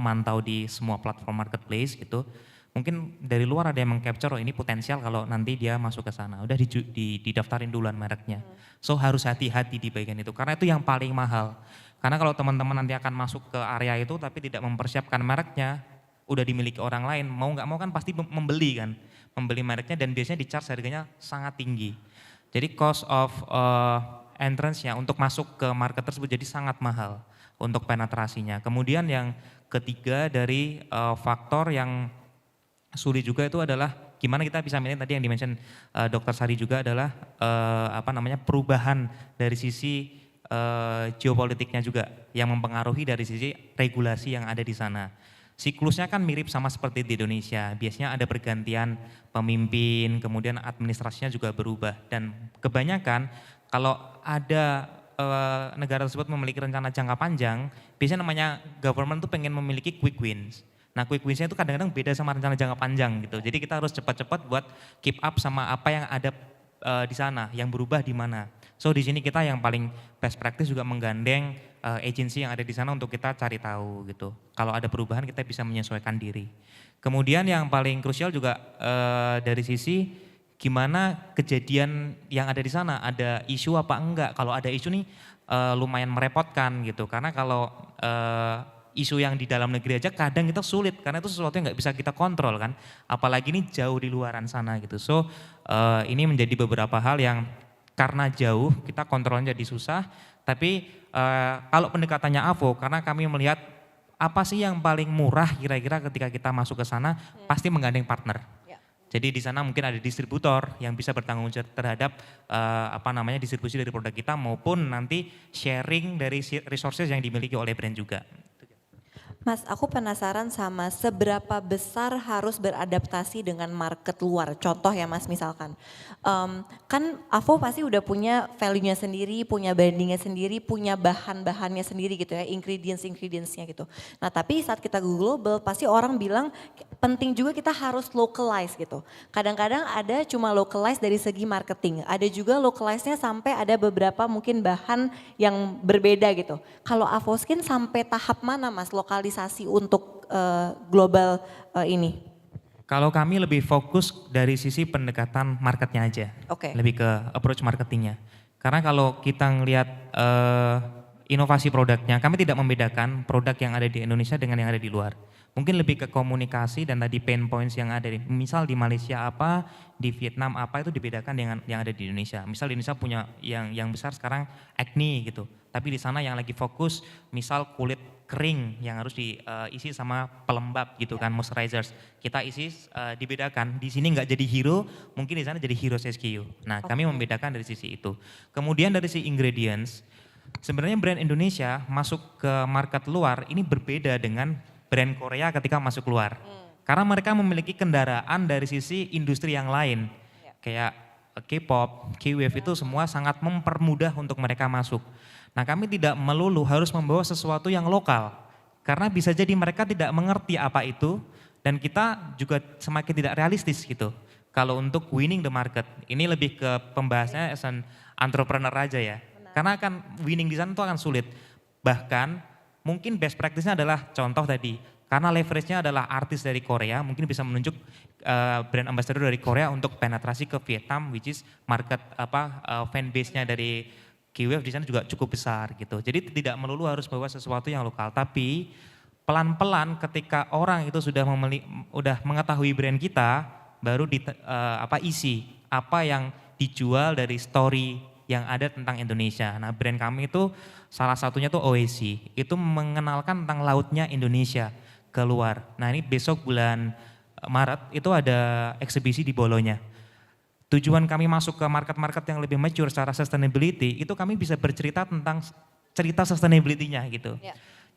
mantau di semua platform marketplace gitu. Mungkin dari luar ada yang meng-capture, oh ini potensial kalau nanti dia masuk ke sana. Udah didaftarin duluan mereknya. So harus hati-hati di bagian itu, karena itu yang paling mahal. Karena kalau teman-teman nanti akan masuk ke area itu tapi tidak mempersiapkan mereknya, udah dimiliki orang lain, mau nggak mau kan pasti membeli kan. Membeli mereknya dan biasanya di-charge harganya sangat tinggi. Jadi cost of entrance-nya untuk masuk ke market tersebut jadi sangat mahal untuk penetrasinya. Kemudian yang ketiga dari faktor yang sulit juga itu adalah gimana kita bisa milih, tadi yang dimention Dr. Sari juga adalah perubahan dari sisi geopolitiknya juga yang mempengaruhi dari sisi regulasi yang ada di sana. Siklusnya kan mirip sama seperti di Indonesia, biasanya ada pergantian pemimpin, kemudian administrasinya juga berubah, dan kebanyakan kalau ada negara tersebut memiliki rencana jangka panjang, biasanya namanya government tuh pengen memiliki quick wins. Nah quick wins-nya itu kadang-kadang beda sama rencana jangka panjang gitu. Jadi kita harus cepat-cepat buat keep up sama apa yang ada di sana, yang berubah di mana. So di sini kita yang paling best practice juga menggandeng agensi yang ada di sana untuk kita cari tahu gitu. Kalau ada perubahan kita bisa menyesuaikan diri. Kemudian yang paling krusial juga dari sisi gimana kejadian yang ada di sana, ada isu apa enggak. Kalau ada isu nih lumayan merepotkan gitu, karena kalau isu yang di dalam negeri aja kadang kita sulit karena itu sesuatu yang nggak bisa kita kontrol kan, apalagi ini jauh di luaran sana gitu. So ini menjadi beberapa hal yang karena jauh kita kontrolnya jadi susah, tapi kalau pendekatannya AVO, karena kami melihat apa sih yang paling murah kira-kira ketika kita masuk ke sana, pasti menggandeng partner. Jadi di sana mungkin ada distributor yang bisa bertanggung jawab terhadap distribusi dari produk kita maupun nanti sharing dari resources yang dimiliki oleh brand juga. Mas, aku penasaran sama seberapa besar harus beradaptasi dengan market luar. Contoh ya Mas, misalkan, kan AVO pasti udah punya value-nya sendiri, punya brandingnya sendiri, punya bahan-bahannya sendiri gitu ya, ingredients-ingredientsnya gitu. Nah tapi saat kita go global, pasti orang bilang penting juga kita harus localize gitu. Kadang-kadang ada cuma localize dari segi marketing, ada juga localize-nya sampai ada beberapa mungkin bahan yang berbeda gitu. Kalau AVO Skin sampai tahap mana Mas lokalisasi untuk global ini? Kalau kami lebih fokus dari sisi pendekatan marketnya aja, lebih ke approach marketingnya. Karena kalau kita ngelihat inovasi produknya, kami tidak membedakan produk yang ada di Indonesia dengan yang ada di luar. Mungkin lebih ke komunikasi dan tadi pain points yang ada. Misal di Malaysia apa, di Vietnam apa, itu dibedakan dengan yang ada di Indonesia. Misal di Indonesia punya yang besar sekarang acne gitu. Tapi di sana yang lagi fokus misal kulit kering yang harus diisi sama pelembab gitu kan, moisturizers. Kita isi dibedakan. Di sini nggak jadi hero, mungkin di sana jadi hero SKU. Nah kami membedakan dari sisi itu. Kemudian dari sisi ingredients, sebenarnya brand Indonesia masuk ke market luar ini berbeda dengan brand Korea ketika masuk keluar. Karena mereka memiliki kendaraan dari sisi industri yang lain. Kayak K-pop, K-wave itu semua sangat mempermudah untuk mereka masuk. Nah kami tidak melulu harus membawa sesuatu yang lokal. Karena bisa jadi mereka tidak mengerti apa itu dan kita juga semakin tidak realistis gitu. Kalau untuk winning the market, ini lebih ke pembahasannya as an entrepreneur aja ya. Karena akan winning di sana itu akan sulit. Bahkan mungkin best practice-nya adalah contoh tadi, karena leverage-nya adalah artis dari Korea, mungkin bisa menunjuk brand ambassador dari Korea untuk penetrasi ke Vietnam, which is market fan base-nya dari K-Wave di sana juga cukup besar gitu. Jadi tidak melulu harus bawa sesuatu yang lokal, tapi pelan-pelan ketika orang itu sudah mengetahui brand kita, baru isi apa yang dijual dari story yang ada tentang Indonesia. Nah brand kami itu salah satunya tuh OAC, itu mengenalkan tentang lautnya Indonesia keluar. Nah ini besok bulan Maret itu ada eksibisi di Bolonya. Tujuan kami masuk ke market-market yang lebih mature secara sustainability, itu kami bisa bercerita tentang cerita sustainability-nya gitu.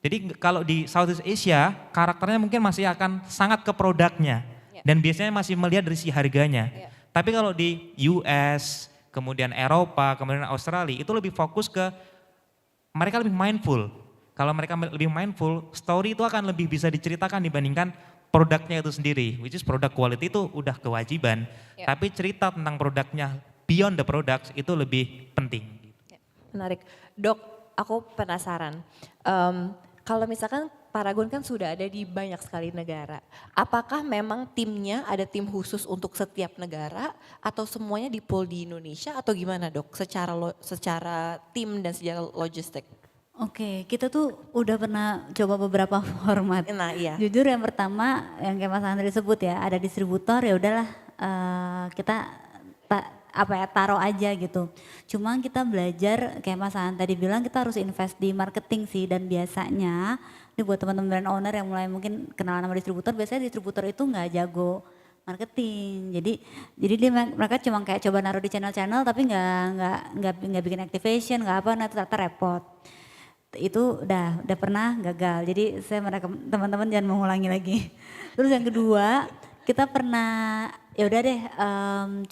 Jadi kalau di Southeast Asia karakternya mungkin masih akan sangat ke produknya dan biasanya masih melihat dari si harganya. Tapi kalau di US, kemudian Eropa, kemudian Australia itu lebih fokus ke mereka lebih mindful. Kalau mereka lebih mindful, story itu akan lebih bisa diceritakan dibandingkan produknya itu sendiri, which is produk quality itu udah kewajiban. Tapi cerita tentang produknya beyond the products itu lebih penting. Menarik. Dok, aku penasaran. Kalau misalkan Paragon kan sudah ada di banyak sekali negara. Apakah memang timnya ada tim khusus untuk setiap negara atau semuanya di pool di Indonesia atau gimana dok? Secara tim dan secara logistik. Oke, kita tuh udah pernah coba beberapa format. Nah iya. Jujur yang pertama yang kayak Mas Andri sebut ya, ada distributor ya udahlah kita taruh aja gitu. Cuma kita belajar kayak Mas Andri tadi bilang kita harus invest di marketing sih, dan biasanya ini buat teman-teman brand owner yang mulai mungkin kenalan sama distributor, biasanya distributor itu nggak jago marketing. Jadi mereka cuma kayak coba naruh di channel-channel tapi nggak bikin activation, nggak apa, nah ternyata repot. Itu udah pernah gagal. Jadi saya merekomendasikan teman-teman jangan mengulangi lagi. Terus yang kedua, kita pernah ya udah deh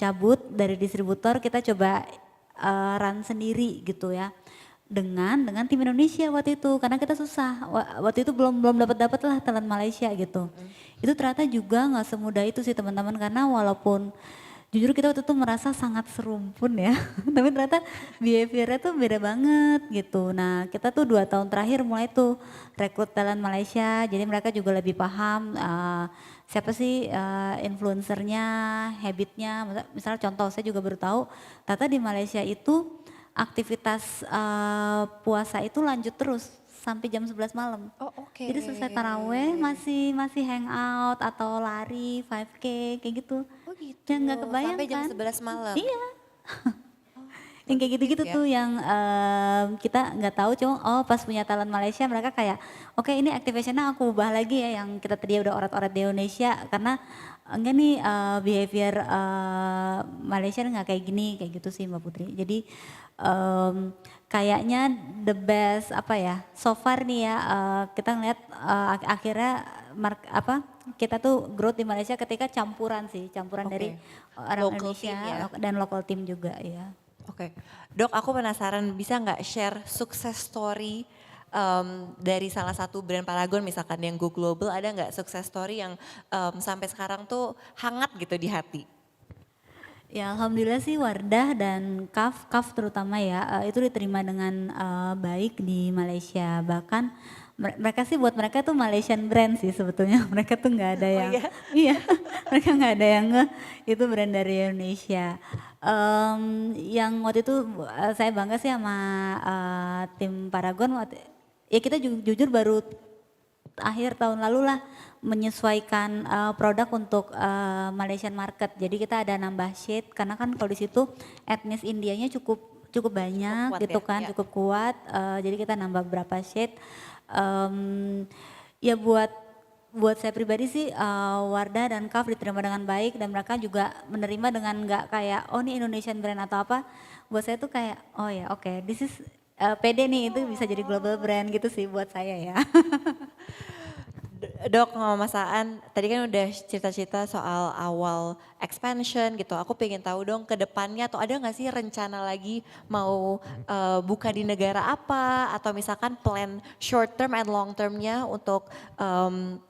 cabut dari distributor, kita coba run sendiri gitu ya. Dengan tim Indonesia waktu itu, karena kita susah. Waktu itu belum dapat lah talent Malaysia gitu. Itu ternyata juga nggak semudah itu sih teman-teman, karena walaupun jujur kita waktu itu merasa sangat serumpun ya, tapi ternyata behaviornya tuh beda banget gitu. Nah kita tuh 2 tahun terakhir mulai tuh rekrut talent Malaysia, jadi mereka juga lebih paham siapa sih influencernya, habitnya. Misalnya contoh saya juga baru tahu, ternyata di Malaysia itu aktivitas puasa itu lanjut terus sampai jam 11 malam. Oh oke. Jadi selesai taraweh masih hangout atau lari 5K kayak gitu. Oh gitu. Yang nggak kebayang Sampai jam kan? 11 malam. Iya. Yang kayak gitu-gitu tuh yang kita nggak tahu, cuma pas punya talent Malaysia mereka kayak oke, ini activationnya aku ubah lagi ya, yang kita tadi udah orat-orat di Indonesia, karena enggak nih behavior Malaysia nggak kayak gini, kayak gitu sih Mbak Putri. Jadi kayaknya the best apa ya so far nih ya, kita ngeliat akhirnya kita tuh growth di Malaysia ketika campuran dari orang Local Indonesia team ya. dan local team juga ya. Oke, Dok, aku penasaran bisa nggak share sukses story dari salah satu brand Paragon misalkan yang go global, ada nggak sukses story yang sampai sekarang tuh hangat gitu di hati? Ya alhamdulillah sih Wardah dan Kaf terutama ya itu diterima dengan baik di Malaysia. Bahkan mereka sih, buat mereka tuh Malaysian brand sih sebetulnya. Mereka tuh nggak ada yang iya mereka nggak ada yang itu brand dari Indonesia. Yang waktu itu saya bangga sih sama tim Paragon. Ya kita jujur baru akhir tahun lalu lah menyesuaikan produk untuk Malaysian market. Jadi kita ada nambah shade karena kan kalau di situ etnis Indianya cukup banyak gitu kan, cukup kuat. Jadi kita nambah beberapa shade. Ya buat saya pribadi sih Wardah dan Kaf diterima dengan baik, dan mereka juga menerima dengan nggak kayak oh ini Indonesian brand atau apa. Buat saya tuh kayak oh ya oke, this is pede nih, itu bisa jadi global brand gitu sih buat saya ya. Dok, Mas Aan, tadi kan udah cerita-cerita soal awal expansion gitu. Aku pengen tahu dong ke depannya, atau ada nggak sih rencana lagi mau buka di negara apa, atau misalkan plan short term and long termnya untuk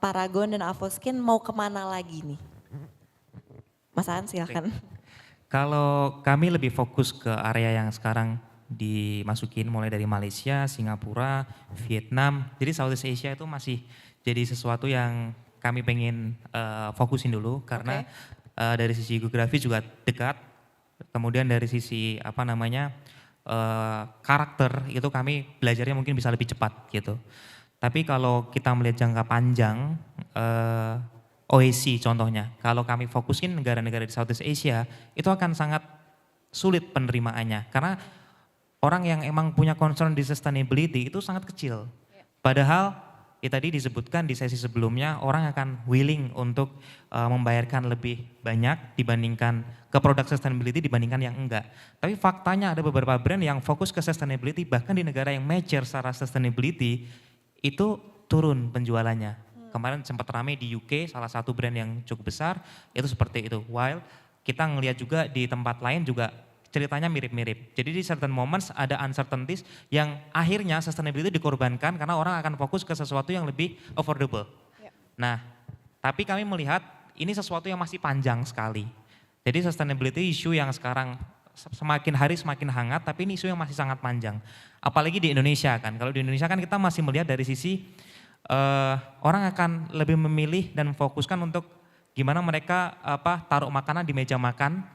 Paragon dan Avoskin mau kemana lagi nih? Mas Aan silakan. Kalau kami lebih fokus ke area yang sekarang dimasukin mulai dari Malaysia, Singapura, Vietnam. Jadi Southeast Asia itu masih jadi sesuatu yang kami pengen fokusin dulu karena dari sisi geografi juga dekat. Kemudian dari sisi karakter itu kami belajarnya mungkin bisa lebih cepat gitu. Tapi kalau kita melihat jangka panjang, OAC contohnya, kalau kami fokusin negara-negara di Southeast Asia itu akan sangat sulit penerimaannya karena orang yang emang punya concern di sustainability itu sangat kecil. Padahal tadi disebutkan di sesi sebelumnya orang akan willing untuk membayarkan lebih banyak dibandingkan ke produk sustainability dibandingkan yang enggak. Tapi faktanya ada beberapa brand yang fokus ke sustainability bahkan di negara yang mature secara sustainability itu turun penjualannya. Kemarin sempat ramai di UK, salah satu brand yang cukup besar, itu seperti itu. While kita ngelihat juga di tempat lain juga ceritanya mirip-mirip. Jadi di certain moments ada uncertainties yang akhirnya sustainability dikorbankan karena orang akan fokus ke sesuatu yang lebih affordable. Nah, tapi kami melihat ini sesuatu yang masih panjang sekali. Jadi sustainability issue yang sekarang semakin hari semakin hangat, tapi ini isu yang masih sangat panjang. Apalagi di Indonesia kan. Kalau di Indonesia kan kita masih melihat dari sisi orang akan lebih memilih dan memfokuskan untuk gimana mereka taruh makanan di meja makan.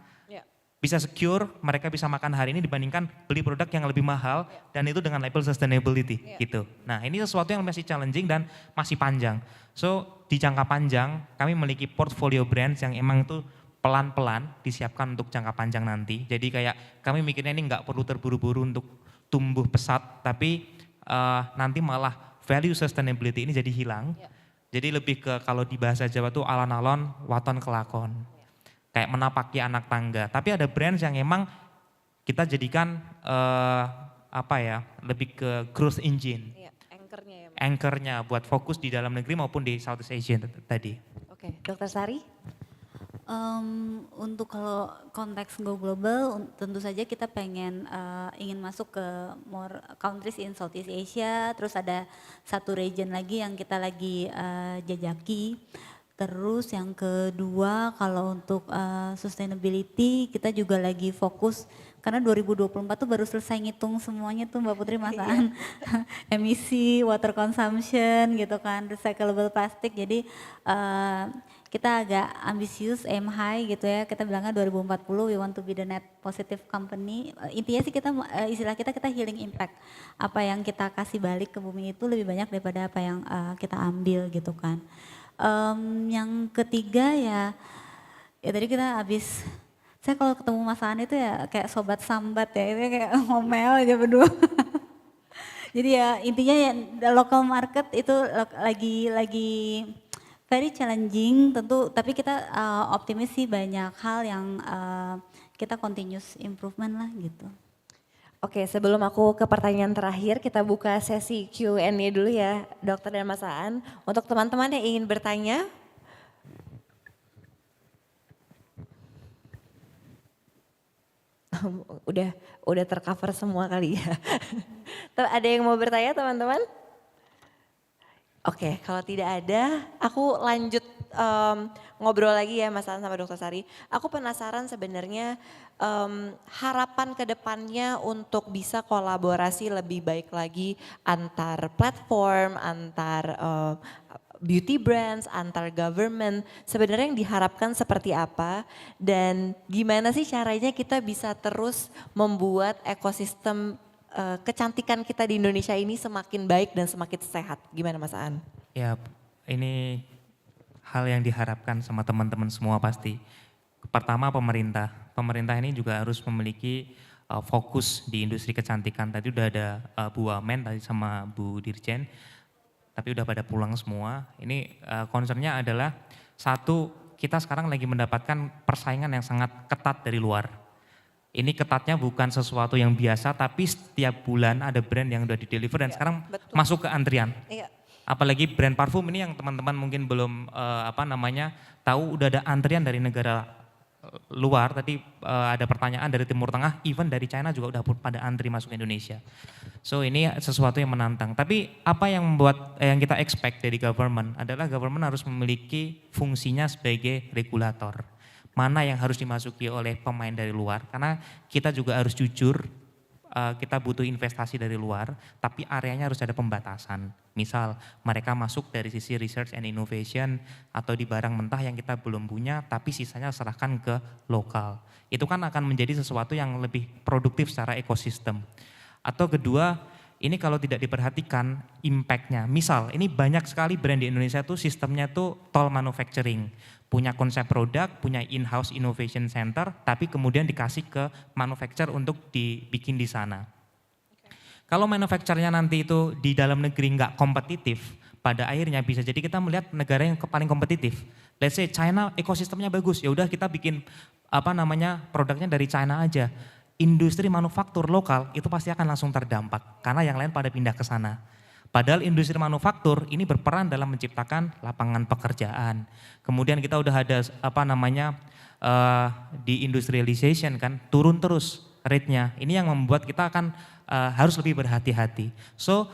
Bisa secure, mereka bisa makan hari ini dibandingkan beli produk yang lebih mahal dan itu dengan label sustainability gitu. Nah ini sesuatu yang masih challenging dan masih panjang. So di jangka panjang kami memiliki portfolio brands yang emang itu pelan-pelan disiapkan untuk jangka panjang nanti. Jadi kayak kami mikirnya ini nggak perlu terburu-buru untuk tumbuh pesat, tapi nanti malah value sustainability ini jadi hilang. Jadi lebih ke kalau di bahasa Jawa tuh alon-alon, waton kelakon. Kayak menapaki anak tangga. Tapi ada brands yang emang kita jadikan lebih ke growth engine. Anchor-nya ya. Anchor-nya buat fokus di dalam negeri maupun di Southeast Asia tadi. Oke, Dokter Sari? Untuk kalau konteks go global, tentu saja kita ingin masuk ke more countries in Southeast Asia, terus ada satu region lagi yang kita lagi jajaki. Terus yang kedua kalau untuk sustainability kita juga lagi fokus karena 2024 tuh baru selesai ngitung semuanya tuh Mbak Putri masaan emisi, water consumption gitu kan, recyclable plastic. Jadi kita agak ambisius, aim high gitu ya. Kita bilangnya 2040 we want to be the net positive company. Intinya sih kita istilah kita healing impact. Apa yang kita kasih balik ke bumi itu lebih banyak daripada apa yang kita ambil gitu kan. Yang ketiga ya tadi kita saya kalau ketemu Mas Aan itu ya kayak sobat sambat ya, itu kayak ngomel aja berdua. Jadi ya intinya ya local market itu lagi very challenging tentu, tapi kita optimis sih banyak hal yang kita continuous improvement lah gitu. Oke, sebelum aku ke pertanyaan terakhir, kita buka sesi Q&A dulu ya, Dokter dan Mas Aan. Untuk teman-teman yang ingin bertanya, udah tercover semua kali ya. Ada yang mau bertanya teman-teman? Oke, kalau tidak ada, aku lanjut ngobrol lagi ya Mas Aan sama Dokter Sari. Aku penasaran sebenarnya harapan ke depannya untuk bisa kolaborasi lebih baik lagi antar platform, antar beauty brands, antar government. Sebenarnya yang diharapkan seperti apa dan gimana sih caranya kita bisa terus membuat ekosistem kecantikan kita di Indonesia ini semakin baik dan semakin sehat. Gimana Mas Aan? Ya ini hal yang diharapkan sama teman-teman semua pasti. Pertama pemerintah. Pemerintah ini juga harus memiliki fokus di industri kecantikan. Tadi udah ada Bu Wamen tadi sama Bu Dirjen, tapi udah pada pulang semua. Ini concernnya adalah satu, kita sekarang lagi mendapatkan persaingan yang sangat ketat dari luar. Ini ketatnya bukan sesuatu yang biasa, tapi setiap bulan ada brand yang udah di-deliver dan sekarang masuk ke antrian. Iya. Apalagi brand parfum ini yang teman-teman mungkin belum tahu udah ada antrian dari negara luar. Tadi ada pertanyaan dari Timur Tengah, even dari China juga udah pada antri masuk Indonesia. So ini sesuatu yang menantang. Tapi apa yang membuat yang kita expect dari government adalah government harus memiliki fungsinya sebagai regulator. Mana yang harus dimasuki oleh pemain dari luar, karena kita juga harus jujur, kita butuh investasi dari luar, tapi areanya harus ada pembatasan. Misal mereka masuk dari sisi research and innovation atau di barang mentah yang kita belum punya, tapi sisanya serahkan ke lokal. Itu kan akan menjadi sesuatu yang lebih produktif secara ekosistem. Atau kedua, ini kalau tidak diperhatikan impact-nya. Misal ini banyak sekali brand di Indonesia tuh sistemnya tuh toll manufacturing. Punya konsep produk, punya in-house innovation center, tapi kemudian dikasih ke manufacturer untuk dibikin di sana. Kalau manufacturer-nya nanti itu di dalam negeri nggak kompetitif, pada akhirnya bisa jadi kita melihat negara yang paling kompetitif. Let's say China ekosistemnya bagus, ya udah kita bikin produknya dari China aja. Industri manufaktur lokal itu pasti akan langsung terdampak karena yang lain pada pindah ke sana. Padahal industri manufaktur ini berperan dalam menciptakan lapangan pekerjaan. Kemudian kita udah ada di industrialization kan turun terus rate-nya. Ini yang membuat kita akan harus lebih berhati-hati. So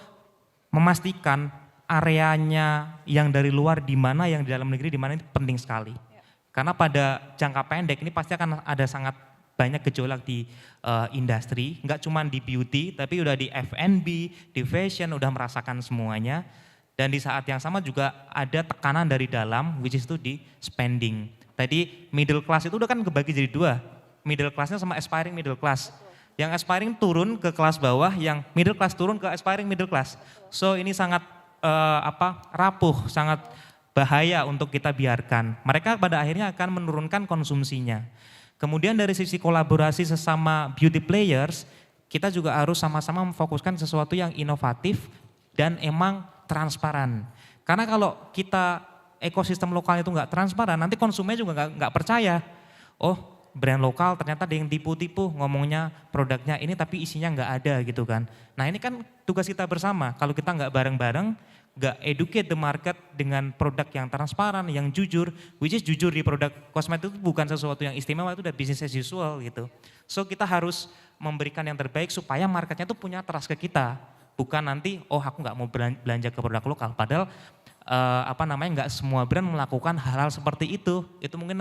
memastikan areanya yang dari luar di mana, yang di dalam negeri di mana, itu penting sekali. Karena pada jangka pendek ini pasti akan ada sangat banyak gejolak di industri, nggak cuma di beauty, tapi udah di F&B, di fashion, udah merasakan semuanya. Dan di saat yang sama juga ada tekanan dari dalam, which is itu di spending. Tadi middle class itu udah kan kebagi jadi dua, middle classnya sama aspiring middle class. Yang aspiring turun ke kelas bawah, yang middle class turun ke aspiring middle class. So ini sangat rapuh, sangat bahaya untuk kita biarkan. Mereka pada akhirnya akan menurunkan konsumsinya. Kemudian dari sisi kolaborasi sesama beauty players, kita juga harus sama-sama memfokuskan sesuatu yang inovatif dan emang transparan. Karena kalau kita ekosistem lokal itu nggak transparan, nanti konsumennya juga nggak percaya. Oh, brand lokal ternyata ada yang tipu-tipu ngomongnya produknya ini tapi isinya nggak ada gitu kan. Nah ini kan tugas kita bersama, kalau kita nggak bareng-bareng, nggak educate the market dengan produk yang transparan, yang jujur, which is jujur di produk kosmetik itu bukan sesuatu yang istimewa, itu udah business as usual gitu. So kita harus memberikan yang terbaik supaya marketnya tuh punya trust ke kita, bukan nanti oh aku nggak mau belanja ke produk lokal, padahal nggak semua brand melakukan hal-hal seperti itu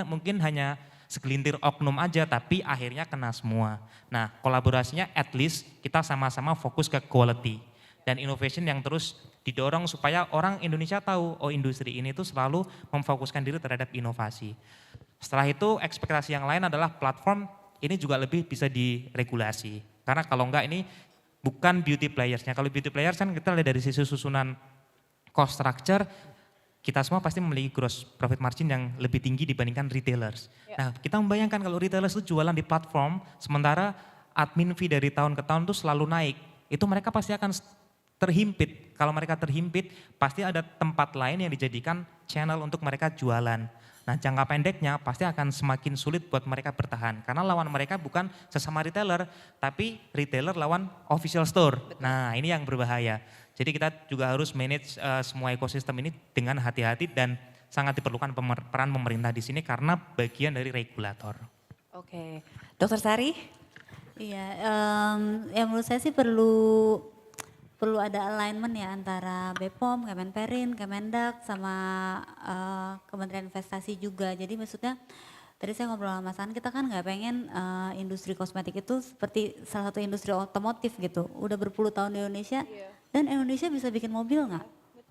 mungkin hanya segelintir oknum aja, tapi akhirnya kena semua. Nah kolaborasinya at least kita sama-sama fokus ke quality dan innovation yang terus didorong supaya orang Indonesia tahu, oh industri ini tuh selalu memfokuskan diri terhadap inovasi. Setelah itu ekspektasi yang lain adalah platform ini juga lebih bisa diregulasi. Karena kalau enggak ini bukan beauty playersnya. Kalau beauty players kan kita lihat dari sisi susunan cost structure, kita semua pasti memiliki gross profit margin yang lebih tinggi dibandingkan retailers. Nah kita membayangkan kalau retailers itu jualan di platform, sementara admin fee dari tahun ke tahun itu selalu naik. Itu mereka pasti akan terhimpit. Kalau mereka terhimpit, pasti ada tempat lain yang dijadikan channel untuk mereka jualan. Nah jangka pendeknya pasti akan semakin sulit buat mereka bertahan. Karena lawan mereka bukan sesama retailer, tapi retailer lawan official store. Nah ini yang berbahaya. Jadi kita juga harus manage semua ekosistem ini dengan hati-hati dan sangat diperlukan peran pemerintah di sini karena bagian dari regulator. Oke, Dokter Sari? Iya, ya menurut saya sih perlu ada alignment ya antara BPOM, Kemenperin, Kemendak sama Kementerian Investasi juga. Jadi maksudnya tadi saya ngobrol sama Mas An, kita kan nggak pengen industri kosmetik itu seperti salah satu industri otomotif gitu. Udah berpuluh tahun di Indonesia dan Indonesia bisa bikin mobil nggak?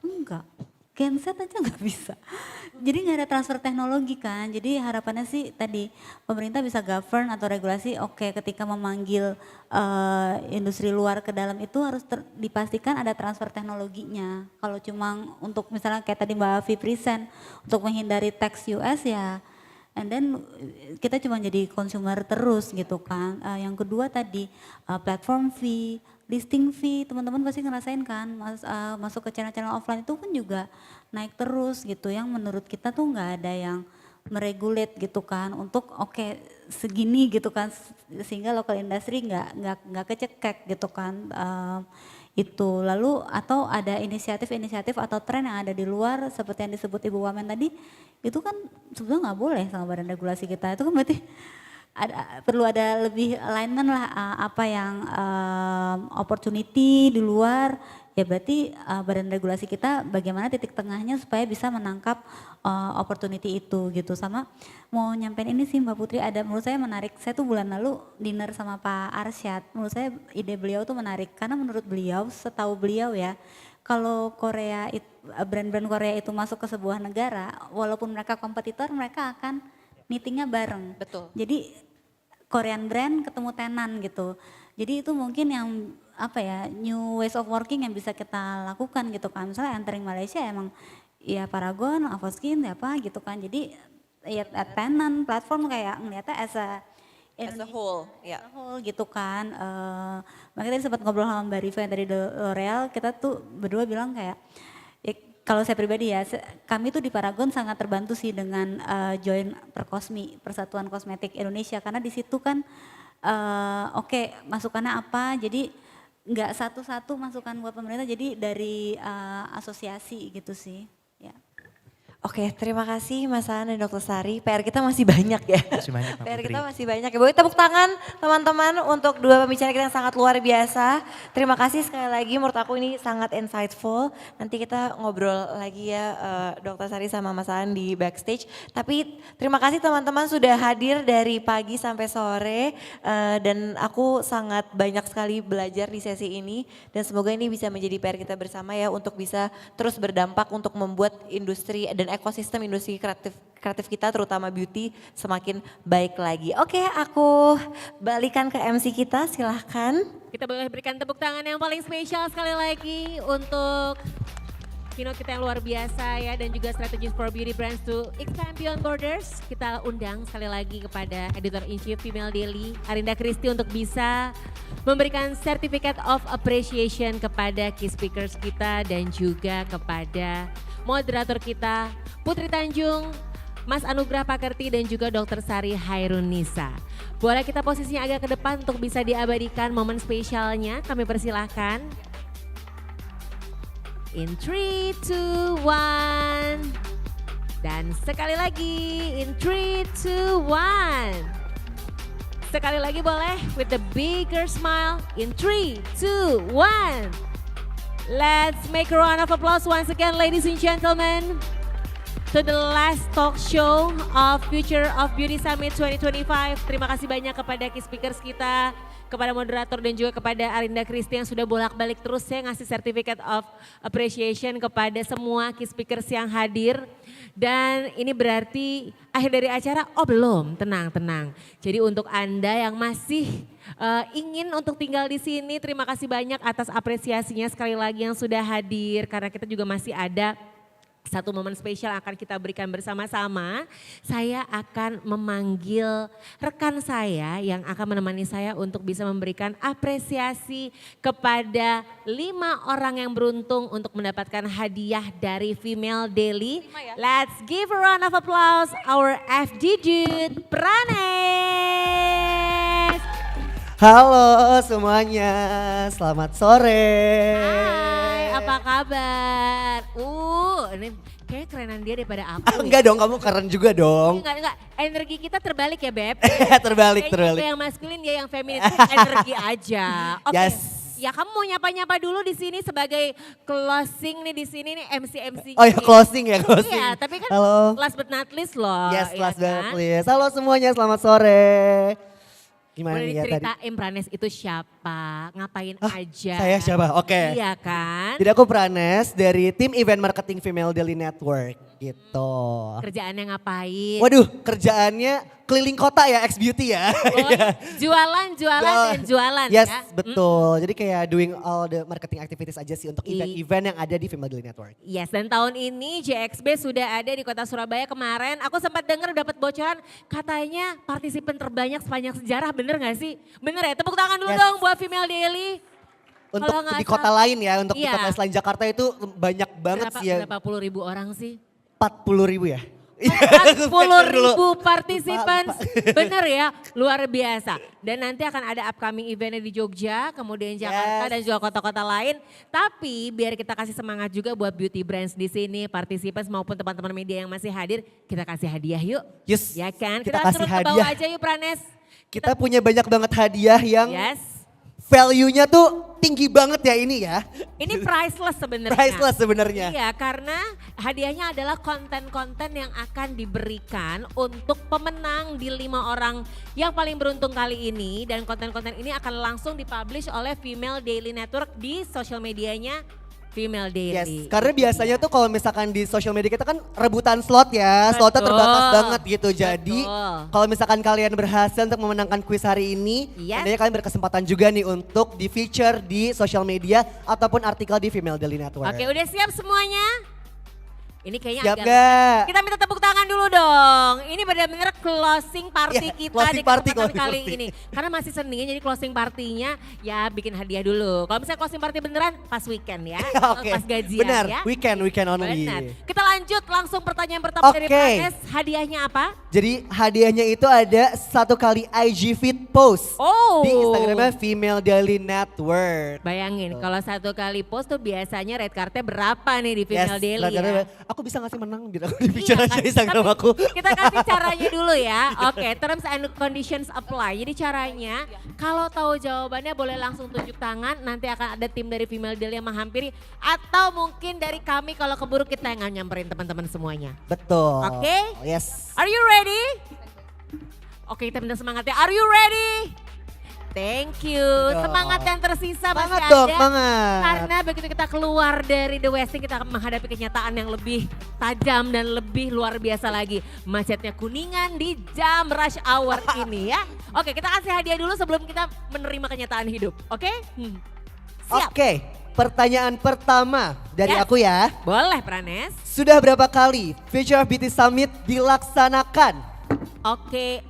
Enggak. Genset aja nggak bisa. Jadi nggak ada transfer teknologi kan. Jadi harapannya sih tadi pemerintah bisa govern atau regulasi. Oke, ketika memanggil industri luar ke dalam itu harus dipastikan ada transfer teknologinya. Kalau cuma untuk misalnya kayak tadi Mbak Afi present untuk menghindari tax US ya. And then kita cuma jadi consumer terus gitu kan. Yang kedua tadi platform fee, listing fee, teman-teman pasti ngerasain kan masuk ke channel-channel offline itu kan juga naik terus gitu, yang menurut kita tuh nggak ada yang meregulate gitu kan untuk oke, segini gitu kan sehingga local industry nggak kecekek gitu kan itu. Lalu atau ada inisiatif-inisiatif atau tren yang ada di luar seperti yang disebut Ibu Wamen tadi, itu kan sebenarnya nggak boleh sama badan regulasi kita. Itu kan berarti perlu ada lebih alignment lah apa yang opportunity di luar, ya berarti badan regulasi kita bagaimana titik tengahnya supaya bisa menangkap opportunity itu gitu. Sama mau nyampein ini sih Mbak Putri, ada menurut saya menarik, saya tuh bulan lalu dinner sama Pak Arsyad, menurut saya ide beliau tuh menarik karena menurut beliau, setahu beliau ya, kalau Korea brand-brand Korea itu masuk ke sebuah negara, walaupun mereka kompetitor, mereka akan meetingnya bareng. Betul. Jadi Korean brand ketemu tenan gitu. Jadi itu mungkin yang apa ya, new ways of working yang bisa kita lakukan gitu kan. Misalnya entering Malaysia emang ya Paragon, Avoskin ya apa gitu kan. Jadi ya tenan platform kayak ngeliatnya as a whole, ya. whole gitu kan. Makanya tadi sempat ngobrol sama Mbak Riva yang dari L'Oreal, kita tuh berdua bilang kayak kalau saya pribadi ya, kami tuh di Paragon sangat terbantu sih dengan join Perkosmi, Persatuan Kosmetik Indonesia, karena di situ kan oke, masukannya apa, jadi nggak satu-satu masukan buat pemerintah, jadi dari asosiasi gitu sih. Ya. Oke, terima kasih Mas Aan dan Dr. Sari. PR kita masih banyak ya. Masih banyak, Mbak PR Putri. kita masih banyak ya. Boleh tepuk tangan teman-teman untuk dua pembicara kita yang sangat luar biasa. Terima kasih sekali lagi, menurut aku ini sangat insightful. Nanti kita ngobrol lagi ya Dr. Sari sama Mas Aan di backstage. Tapi terima kasih teman-teman sudah hadir dari pagi sampai sore. Dan aku sangat banyak sekali belajar di sesi ini. Dan semoga ini bisa menjadi PR kita bersama ya untuk bisa terus berdampak untuk membuat industri dan ekosistem industri kreatif kita terutama beauty semakin baik lagi. Oke, aku balikan ke MC kita, silahkan. Kita boleh berikan tepuk tangan yang paling spesial sekali lagi untuk keynote kita yang luar biasa ya, dan juga strategies for beauty brands to expand beyond borders. Kita undang sekali lagi kepada Editor-in-Chief Female Daily, Arinda Christy, untuk bisa memberikan Certificate of Appreciation kepada key speakers kita dan juga kepada moderator kita Putri Tanjung, Mas Anugrah Pakerti dan juga Dr. Sari Hairunisa. Boleh kita posisinya agak ke depan untuk bisa diabadikan momen spesialnya, kami persilahkan. In 3, 2, 1. Dan sekali lagi in 3, 2, 1. Sekali lagi boleh with the bigger smile in 3, 2, 1. Let's make a round of applause once again, ladies and gentlemen, to the last talk show of Future of Beauty Summit 2025. Terima kasih banyak kepada key speakers kita, kepada moderator dan juga kepada Arinda Christy yang sudah bolak-balik terus ya ngasih Certificate of Appreciation kepada semua key speakers yang hadir. Dan ini berarti akhir dari acara, oh belum, tenang. Jadi untuk Anda yang masih ingin untuk tinggal di sini, terima kasih banyak atas apresiasinya sekali lagi yang sudah hadir, karena kita juga masih ada satu momen spesial akan kita berikan bersama-sama. Saya akan memanggil rekan saya yang akan menemani saya untuk bisa memberikan apresiasi kepada 5 orang yang beruntung untuk mendapatkan hadiah dari Female Daily. Let's give a round of applause our FD Dude, Pranes. Halo semuanya, selamat sore. Hai, apa kabar? Ini kayak kerenan dia daripada aku. Enggak dong, kamu keren juga dong. Enggak. Energi kita terbalik ya, Beb. terbalik. Kayaknya gue yang maskulin, dia yang feminin. Energi aja. Oke. Yes. Ya kamu mau nyapa-nyapa dulu di sini sebagai closing nih di sini nih MC. Oh ya closing ya, closing. Iya, tapi kan Halo. last but not least loh. Yes, ya last kan? banget please. Halo semuanya, selamat sore. Gimana Boleh nih ya tadi? diceritain Pranes itu siapa, ngapain aja. Saya siapa? Oke. Iya kan. Jadi aku Pranes dari tim event marketing Female Daily Network gitu. Kerjaannya ngapain. Waduh, kerjaannya keliling kota ya, ex beauty ya. Oh, jualan dan jualan Yes, ya. betul. Jadi kayak doing all the marketing activities aja sih untuk Iya. event-event yang ada di Female Daily Network. Yes, dan tahun ini JXB sudah ada di kota Surabaya kemarin. Aku sempat dengar dapat bocoran katanya partisipan terbanyak sepanjang sejarah, bener gak sih? Bener ya? Tepuk tangan dulu Yes. dong buat Female Daily. Untuk Kalau nggak di kota salah- lain ya, untuk di Iya. kota selain Jakarta itu banyak banget sih ya. Berapa puluh ribu orang sih? 40.000 ya. 40.000 partisipan, Lupa. bener ya, luar biasa. Dan nanti akan ada upcoming eventnya di Jogja, kemudian Jakarta Yes. dan juga kota-kota lain. Tapi biar kita kasih semangat juga buat beauty brands di sini, partisipan maupun teman-teman media yang masih hadir, kita kasih hadiah yuk. Yes, Ya kan, kita kita kasih turun ke bawah hadiah. aja yuk Pranes. Kita punya banyak banget hadiah yang Yes, value-nya tuh tinggi banget ya ini ya. ini priceless sebenarnya. Priceless sebenarnya. Iya, karena hadiahnya adalah konten-konten yang akan diberikan untuk pemenang di 5 orang yang paling beruntung kali ini. Dan konten-konten ini akan langsung dipublish oleh Female Daily Network di sosial medianya Female Yes, Daily. karena biasanya tuh kalau misalkan di social media kita kan rebutan slot ya, slotnya Betul. terbatas banget gitu. Jadi Betul. kalau misalkan kalian berhasil untuk memenangkan kuis hari ini, Yes. tentunya kalian berkesempatan juga nih untuk di feature di social media ataupun artikel di Female Daily Network. Oke, udah siap semuanya? Ini kayaknya Siap agak... gak? Kita minta tepuk tangan dulu dong. Ini benar-benar closing party Iya, kita closing di party, kesempatan closing kali party. ini. Karena masih Senin, jadi closing partinya ya bikin hadiah dulu. Kalau misalnya closing party beneran pas weekend ya. Oke, Pas gajian benar, ya. weekend only. Benar. Kita lanjut langsung pertanyaan pertama dari Oke. Pranes. Hadiahnya apa? Jadi hadiahnya itu ada 1 kali IG Fit post Oh. di Instagramnya Female Daily Network. Bayangin kalau satu kali post tuh biasanya red cardnya berapa nih di Female Daily ya? Aku bisa ngasih menang biar aku di picture Iya aja kan? Instagram Tapi aku. Kita kasih caranya dulu ya. Oke, terms and conditions apply. Jadi caranya kalau tahu jawabannya boleh langsung tunjuk tangan. Nanti akan ada tim dari Female Daily yang menghampiri. Atau mungkin dari kami kalau keburu kita yang nyamperin teman-teman semuanya. Betul. Oke. Yes. Are you ready? Oke, kita minta semangat ya. Are you ready? Thank you. Dong. Semangat yang tersisa masih Semangat ada. dong, semangat. Karena begitu kita keluar dari The Westin kita akan menghadapi kenyataan yang lebih tajam dan lebih luar biasa lagi. Macetnya Kuningan di jam rush hour ini ya. Oke, kita kasih hadiah dulu sebelum kita menerima kenyataan hidup. Oke? Siap. Oke, pertanyaan pertama dari Yes. aku ya. Boleh Pranes. Sudah berapa kali Future of Beauty Summit dilaksanakan? Oke,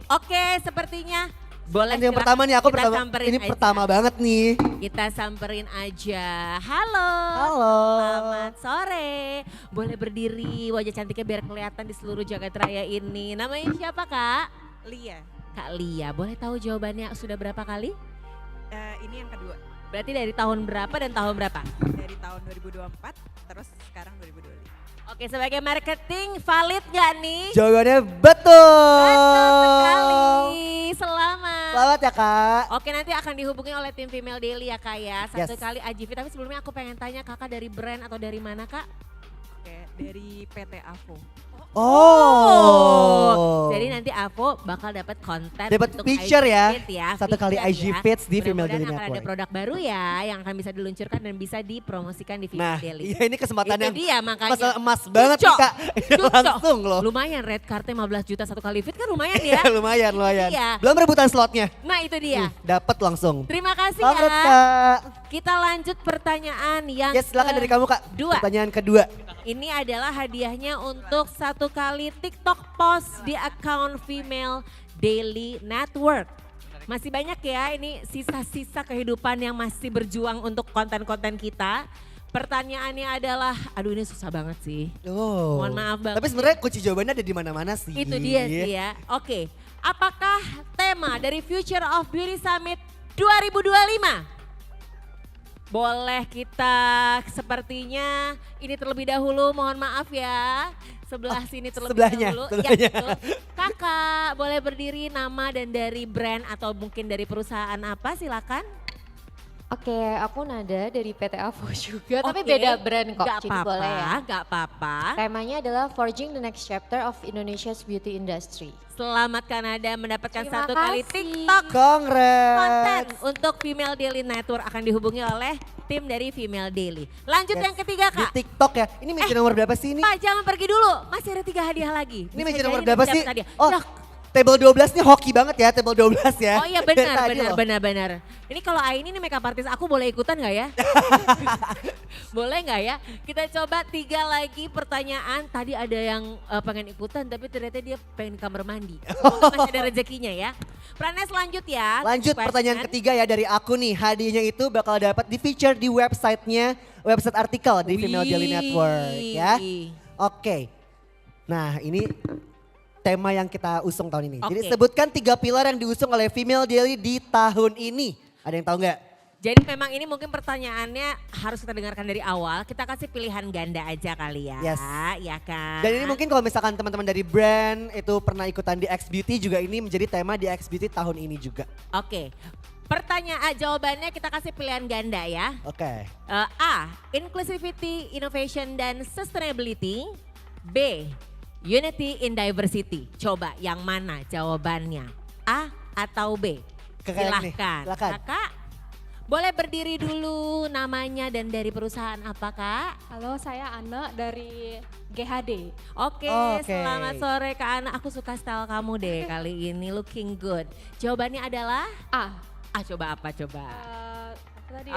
sepertinya boleh. Yang silakan. pertama nih, aku Kita pertama, samperin ini aja. pertama banget nih. Kita samperin aja. Halo. Halo. Selamat sore. Boleh berdiri, wajah cantiknya biar kelihatan di seluruh jagat raya ini. Namanya siapa Kak? Lia, Kak Lia. Boleh tahu jawabannya sudah berapa kali? ini yang kedua Berarti dari tahun berapa dan tahun berapa? dari tahun 2024 terus sekarang 2025. Oke, sebagai marketing valid gak nih? Jawabannya betul. Betul sekali. Selamat. Selamat ya Kak. Oke, nanti akan dihubungi oleh tim Female Daily ya Kak ya. Satu Yes. kali AJV, tapi sebelumnya aku pengen tanya Kakak dari brand atau dari mana Kak? Oke, dari PT AVO. Oh. Jadi nanti Avo bakal dapat konten Dapat untuk picture IG ya. feed Satu kali picture IG feeds di Female Mudah-mudahan Daily akan ada Network. produk baru ya yang akan bisa diluncurkan dan bisa dipromosikan di Nah, Female Daily. iya ini kesempatan Itu yang dia makanya. masalah emas banget nih Cucok. Kak. Cucok. Langsung loh. Lumayan red card 15 juta satu kali feed kan lumayan ya. lumayan. Iya. Belum rebutan slotnya. Nah itu dia. Dapat langsung. Terima kasih Selamat ya. Kak. Kita lanjut pertanyaan yang Yes, silakan dari kamu Kak. kedua. Pertanyaan kedua. Ini adalah hadiahnya untuk satu kali TikTok post di akun Female Daily Network. Masih banyak ya ini sisa-sisa kehidupan yang masih berjuang untuk konten-konten kita. Pertanyaannya adalah, aduh ini susah banget sih. Oh. Mohon maaf banget. Tapi sebenarnya kunci jawabannya ada di mana-mana sih. Itu dia sih ya. Oke, apakah tema dari Future of Beauty Summit 2025? Boleh kita sepertinya ini terlebih dahulu, mohon maaf ya. Sebelah sini terlebih sebelahnya, dahulu. sebelahnya. Ya, betul. Kakak boleh berdiri nama dan dari brand atau mungkin dari perusahaan apa silakan. Oke, aku Nada dari PT Avo juga, tapi Oke, beda brand kok, Gak jadi apa-apa, boleh ya. gak apa-apa. Temanya adalah Forging the Next Chapter of Indonesia's Beauty Industry. Selamat Kanada mendapatkan Terima satu kali kasih. TikTok Kongres. konten untuk Female Daily Network akan dihubungi oleh tim dari Female Daily. Lanjut Yes. yang ketiga Di Kak. TikTok ya. Ini mention nomor berapa sih ini? Pak jangan pergi dulu, masih ada 3 hadiah lagi. Ini Bisa mention jadi nomor nanti berapa dapat sih? hadiah. Oh, Lah, table 12 nih hoki banget ya, table 12 ya. oh iya Dari benar, tadi loh. benar. Ini kalau Aini nih makeup artist aku boleh ikutan gak ya? Boleh gak ya? Kita coba 3 lagi pertanyaan. Tadi ada yang pengen ikutan tapi ternyata dia pengen kamar mandi. Semoga masih ada rezekinya ya. Pranes lanjut ya. Lanjut Question. pertanyaan ketiga ya dari aku nih. Hadiahnya itu bakal dapat di feature di websitenya, website artikel di Female Daily Network ya. Oke. Nah ini tema yang kita usung tahun ini. Jadi Oke. sebutkan 3 pilar yang diusung oleh Female Daily di tahun ini. Ada yang tahu nggak? Jadi memang ini mungkin pertanyaannya harus kita dengarkan dari awal. Kita kasih pilihan ganda aja kali ya. Yes. Ya kan. Dan ini mungkin kalau misalkan teman-teman dari brand itu pernah ikutan di X Beauty juga ini menjadi tema di X Beauty tahun ini juga. Oke. Pertanyaan jawabannya kita kasih pilihan ganda ya. Oke. A. Inclusivity, Innovation, dan Sustainability. B. Unity in Diversity. Coba yang mana jawabannya? A atau B? Kakak yang nih, Silahkan. silakan. Kakak boleh berdiri dulu namanya dan dari perusahaan apa Kak? Halo, saya Ana dari GHD. Oke, Oke. selamat sore Kak Ana. Aku suka style kamu deh kali ini, looking good. Jawabannya adalah? A. Coba apa coba? Apa tadi?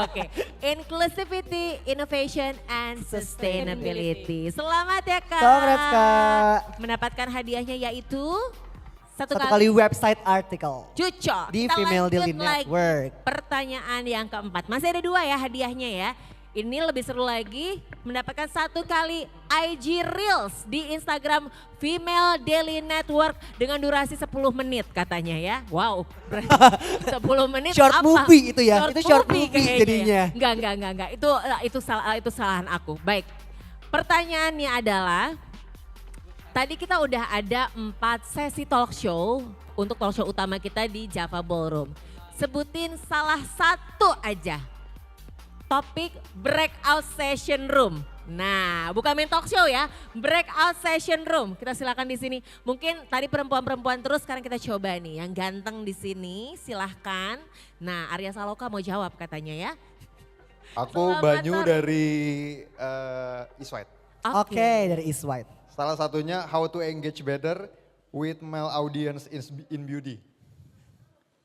Oke. Inclusivity, Innovation, and Sustainability. Selamat ya Kak. Congrats Kak. Mendapatkan hadiahnya yaitu satu Satu kali website artikel Cucok. di Kita Female lanjut Daily lagi. Network. Pertanyaan yang keempat. Masih ada 2 ya hadiahnya ya. Ini lebih seru lagi mendapatkan 1 kali IG Reels di Instagram Female Daily Network dengan durasi 10 menit katanya ya. Wow, 10 menit Short apa? movie itu ya, itu short movie kayaknya. jadinya. Enggak. Itu kesalahan aku. Baik, pertanyaannya adalah tadi kita udah ada 4 sesi talk show untuk talk show utama kita di Java Ballroom. Sebutin salah satu aja. Topik breakout session room. Nah, bukan main talk show ya, breakout session room. Kita silakan di sini. Mungkin tadi perempuan-perempuan terus, sekarang kita coba nih yang ganteng di sini, silahkan. Nah, Arya Saloka mau jawab katanya ya. Aku Selamat Banyu sore. dari East White. Oke, dari East White. Salah satunya How to Engage Better with Male Audience in Beauty.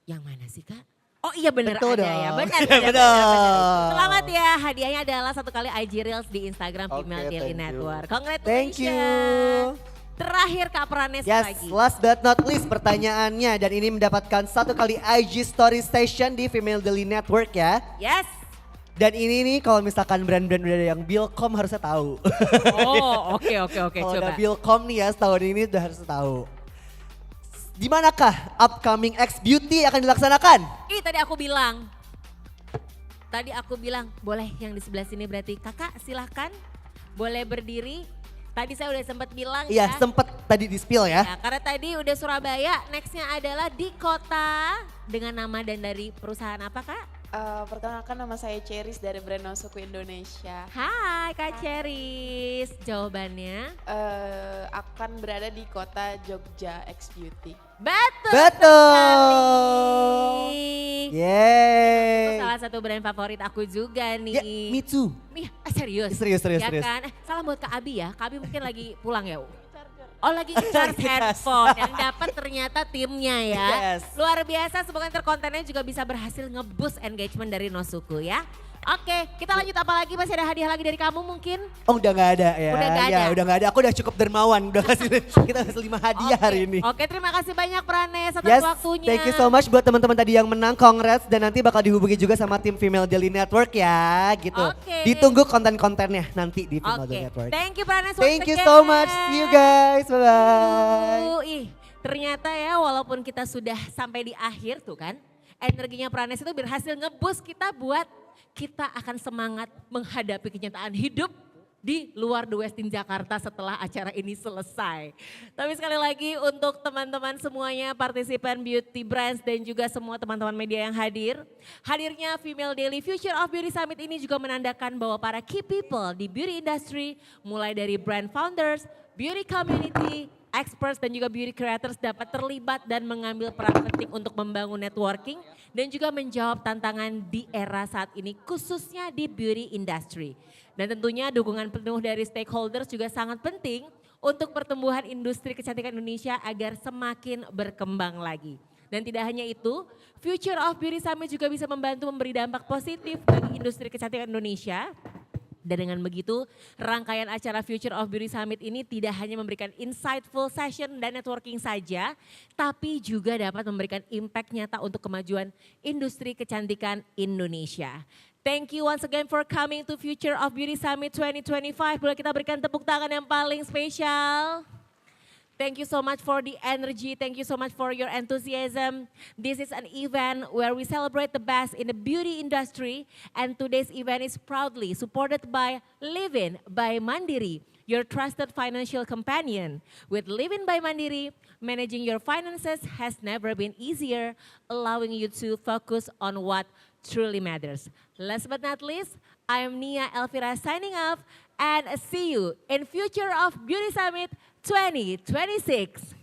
Yang mana sih Kak? Oh iya benar Betul ada dong. ya, benar. Betul. Selamat ya, hadiahnya adalah 1 kali IG Reels di Instagram Oke, Female Daily thank you. Network. Congratulations. Thank you. Terakhir Kak Pranes Yes, lagi. last but not least pertanyaannya dan ini mendapatkan 1 kali IG Story Station di Female Daily Network ya. Yes. Dan ini nih kalau misalkan brand-brand udah yang Billcom harusnya tahu. Oh oke Kalau coba. udah Billcom nih ya setahun ini udah harus tahu. Di manakah upcoming X Beauty akan dilaksanakan? Ih tadi aku bilang. Boleh yang di sebelah sini berarti kakak silahkan. Boleh berdiri. Tadi saya udah sempat bilang Iya, ya. sempet tadi di spill ya. Ya, karena tadi udah Surabaya, nextnya adalah di kota dengan nama dan dari perusahaan apa kak? Perkenalkan nama saya Ceris dari brand Nosuku Indonesia. Hai Kak Ceris, jawabannya? Akan berada di kota Jogja X Beauty. Betul. Betul. sekali. Itu Yeay. salah satu brand favorit aku juga nih. Ya, me too. Serius? Serius. Ya kan? Salam buat Kak Abi ya, Kak Abi mungkin lagi pulang ya. Oh lagi charge handphone yang dapat ternyata timnya ya. Yes. Luar biasa, semoga kontennya juga bisa berhasil nge-boost engagement dari Nosuku ya. Oke, kita lanjut apa lagi? Masih ada hadiah lagi dari kamu mungkin? Oh udah gak ada ya. Udah nggak Ya, ada. udah gak ada. Aku udah cukup dermawan. Udah kasih, kita kasih 5 hadiah hari ini. Oke, terima kasih banyak Pranes atas Yes, waktunya. thank you so much buat teman-teman tadi yang menang, congrats. Dan nanti bakal dihubungi juga sama tim Female Daily Network ya gitu. Oke. Ditunggu konten-kontennya nanti di Female Oke, Daily Network. thank you Pranes once Thank you again. so much, see you guys, bye-bye. Ih, ternyata ya walaupun kita sudah sampai di akhir tuh kan, energinya Pranes itu berhasil nge-boost kita buat kita akan semangat menghadapi kenyataan hidup di luar The Westin Jakarta setelah acara ini selesai. Tapi sekali lagi untuk teman-teman semuanya, partisipan beauty brands dan juga semua teman-teman media yang hadir. Hadirnya Female Daily Future of Beauty Summit ini juga menandakan bahwa para key people di beauty industry, mulai dari brand founders, beauty community, experts dan juga beauty creators dapat terlibat dan mengambil peran penting untuk membangun networking dan juga menjawab tantangan di era saat ini khususnya di beauty industry. Dan tentunya dukungan penuh dari stakeholders juga sangat penting untuk pertumbuhan industri kecantikan Indonesia agar semakin berkembang lagi. Dan tidak hanya itu, Future of Beauty Summit juga bisa membantu memberi dampak positif bagi industri kecantikan Indonesia. Dan dengan begitu, rangkaian acara Future of Beauty Summit ini tidak hanya memberikan insightful session dan networking saja, tapi juga dapat memberikan impact nyata untuk kemajuan industri kecantikan Indonesia. Thank you once again for coming to Future of Beauty Summit 2025. Boleh kita berikan tepuk tangan yang paling spesial. Thank you so much for the energy. Thank you so much for your enthusiasm. This is an event where we celebrate the best in the beauty industry. And today's event is proudly supported by Livin by Mandiri, your trusted financial companion. With Livin by Mandiri, managing your finances has never been easier, allowing you to focus on what truly matters. Last but not least, I am Nia Elvira signing off and see you in Future of Beauty Summit 2026.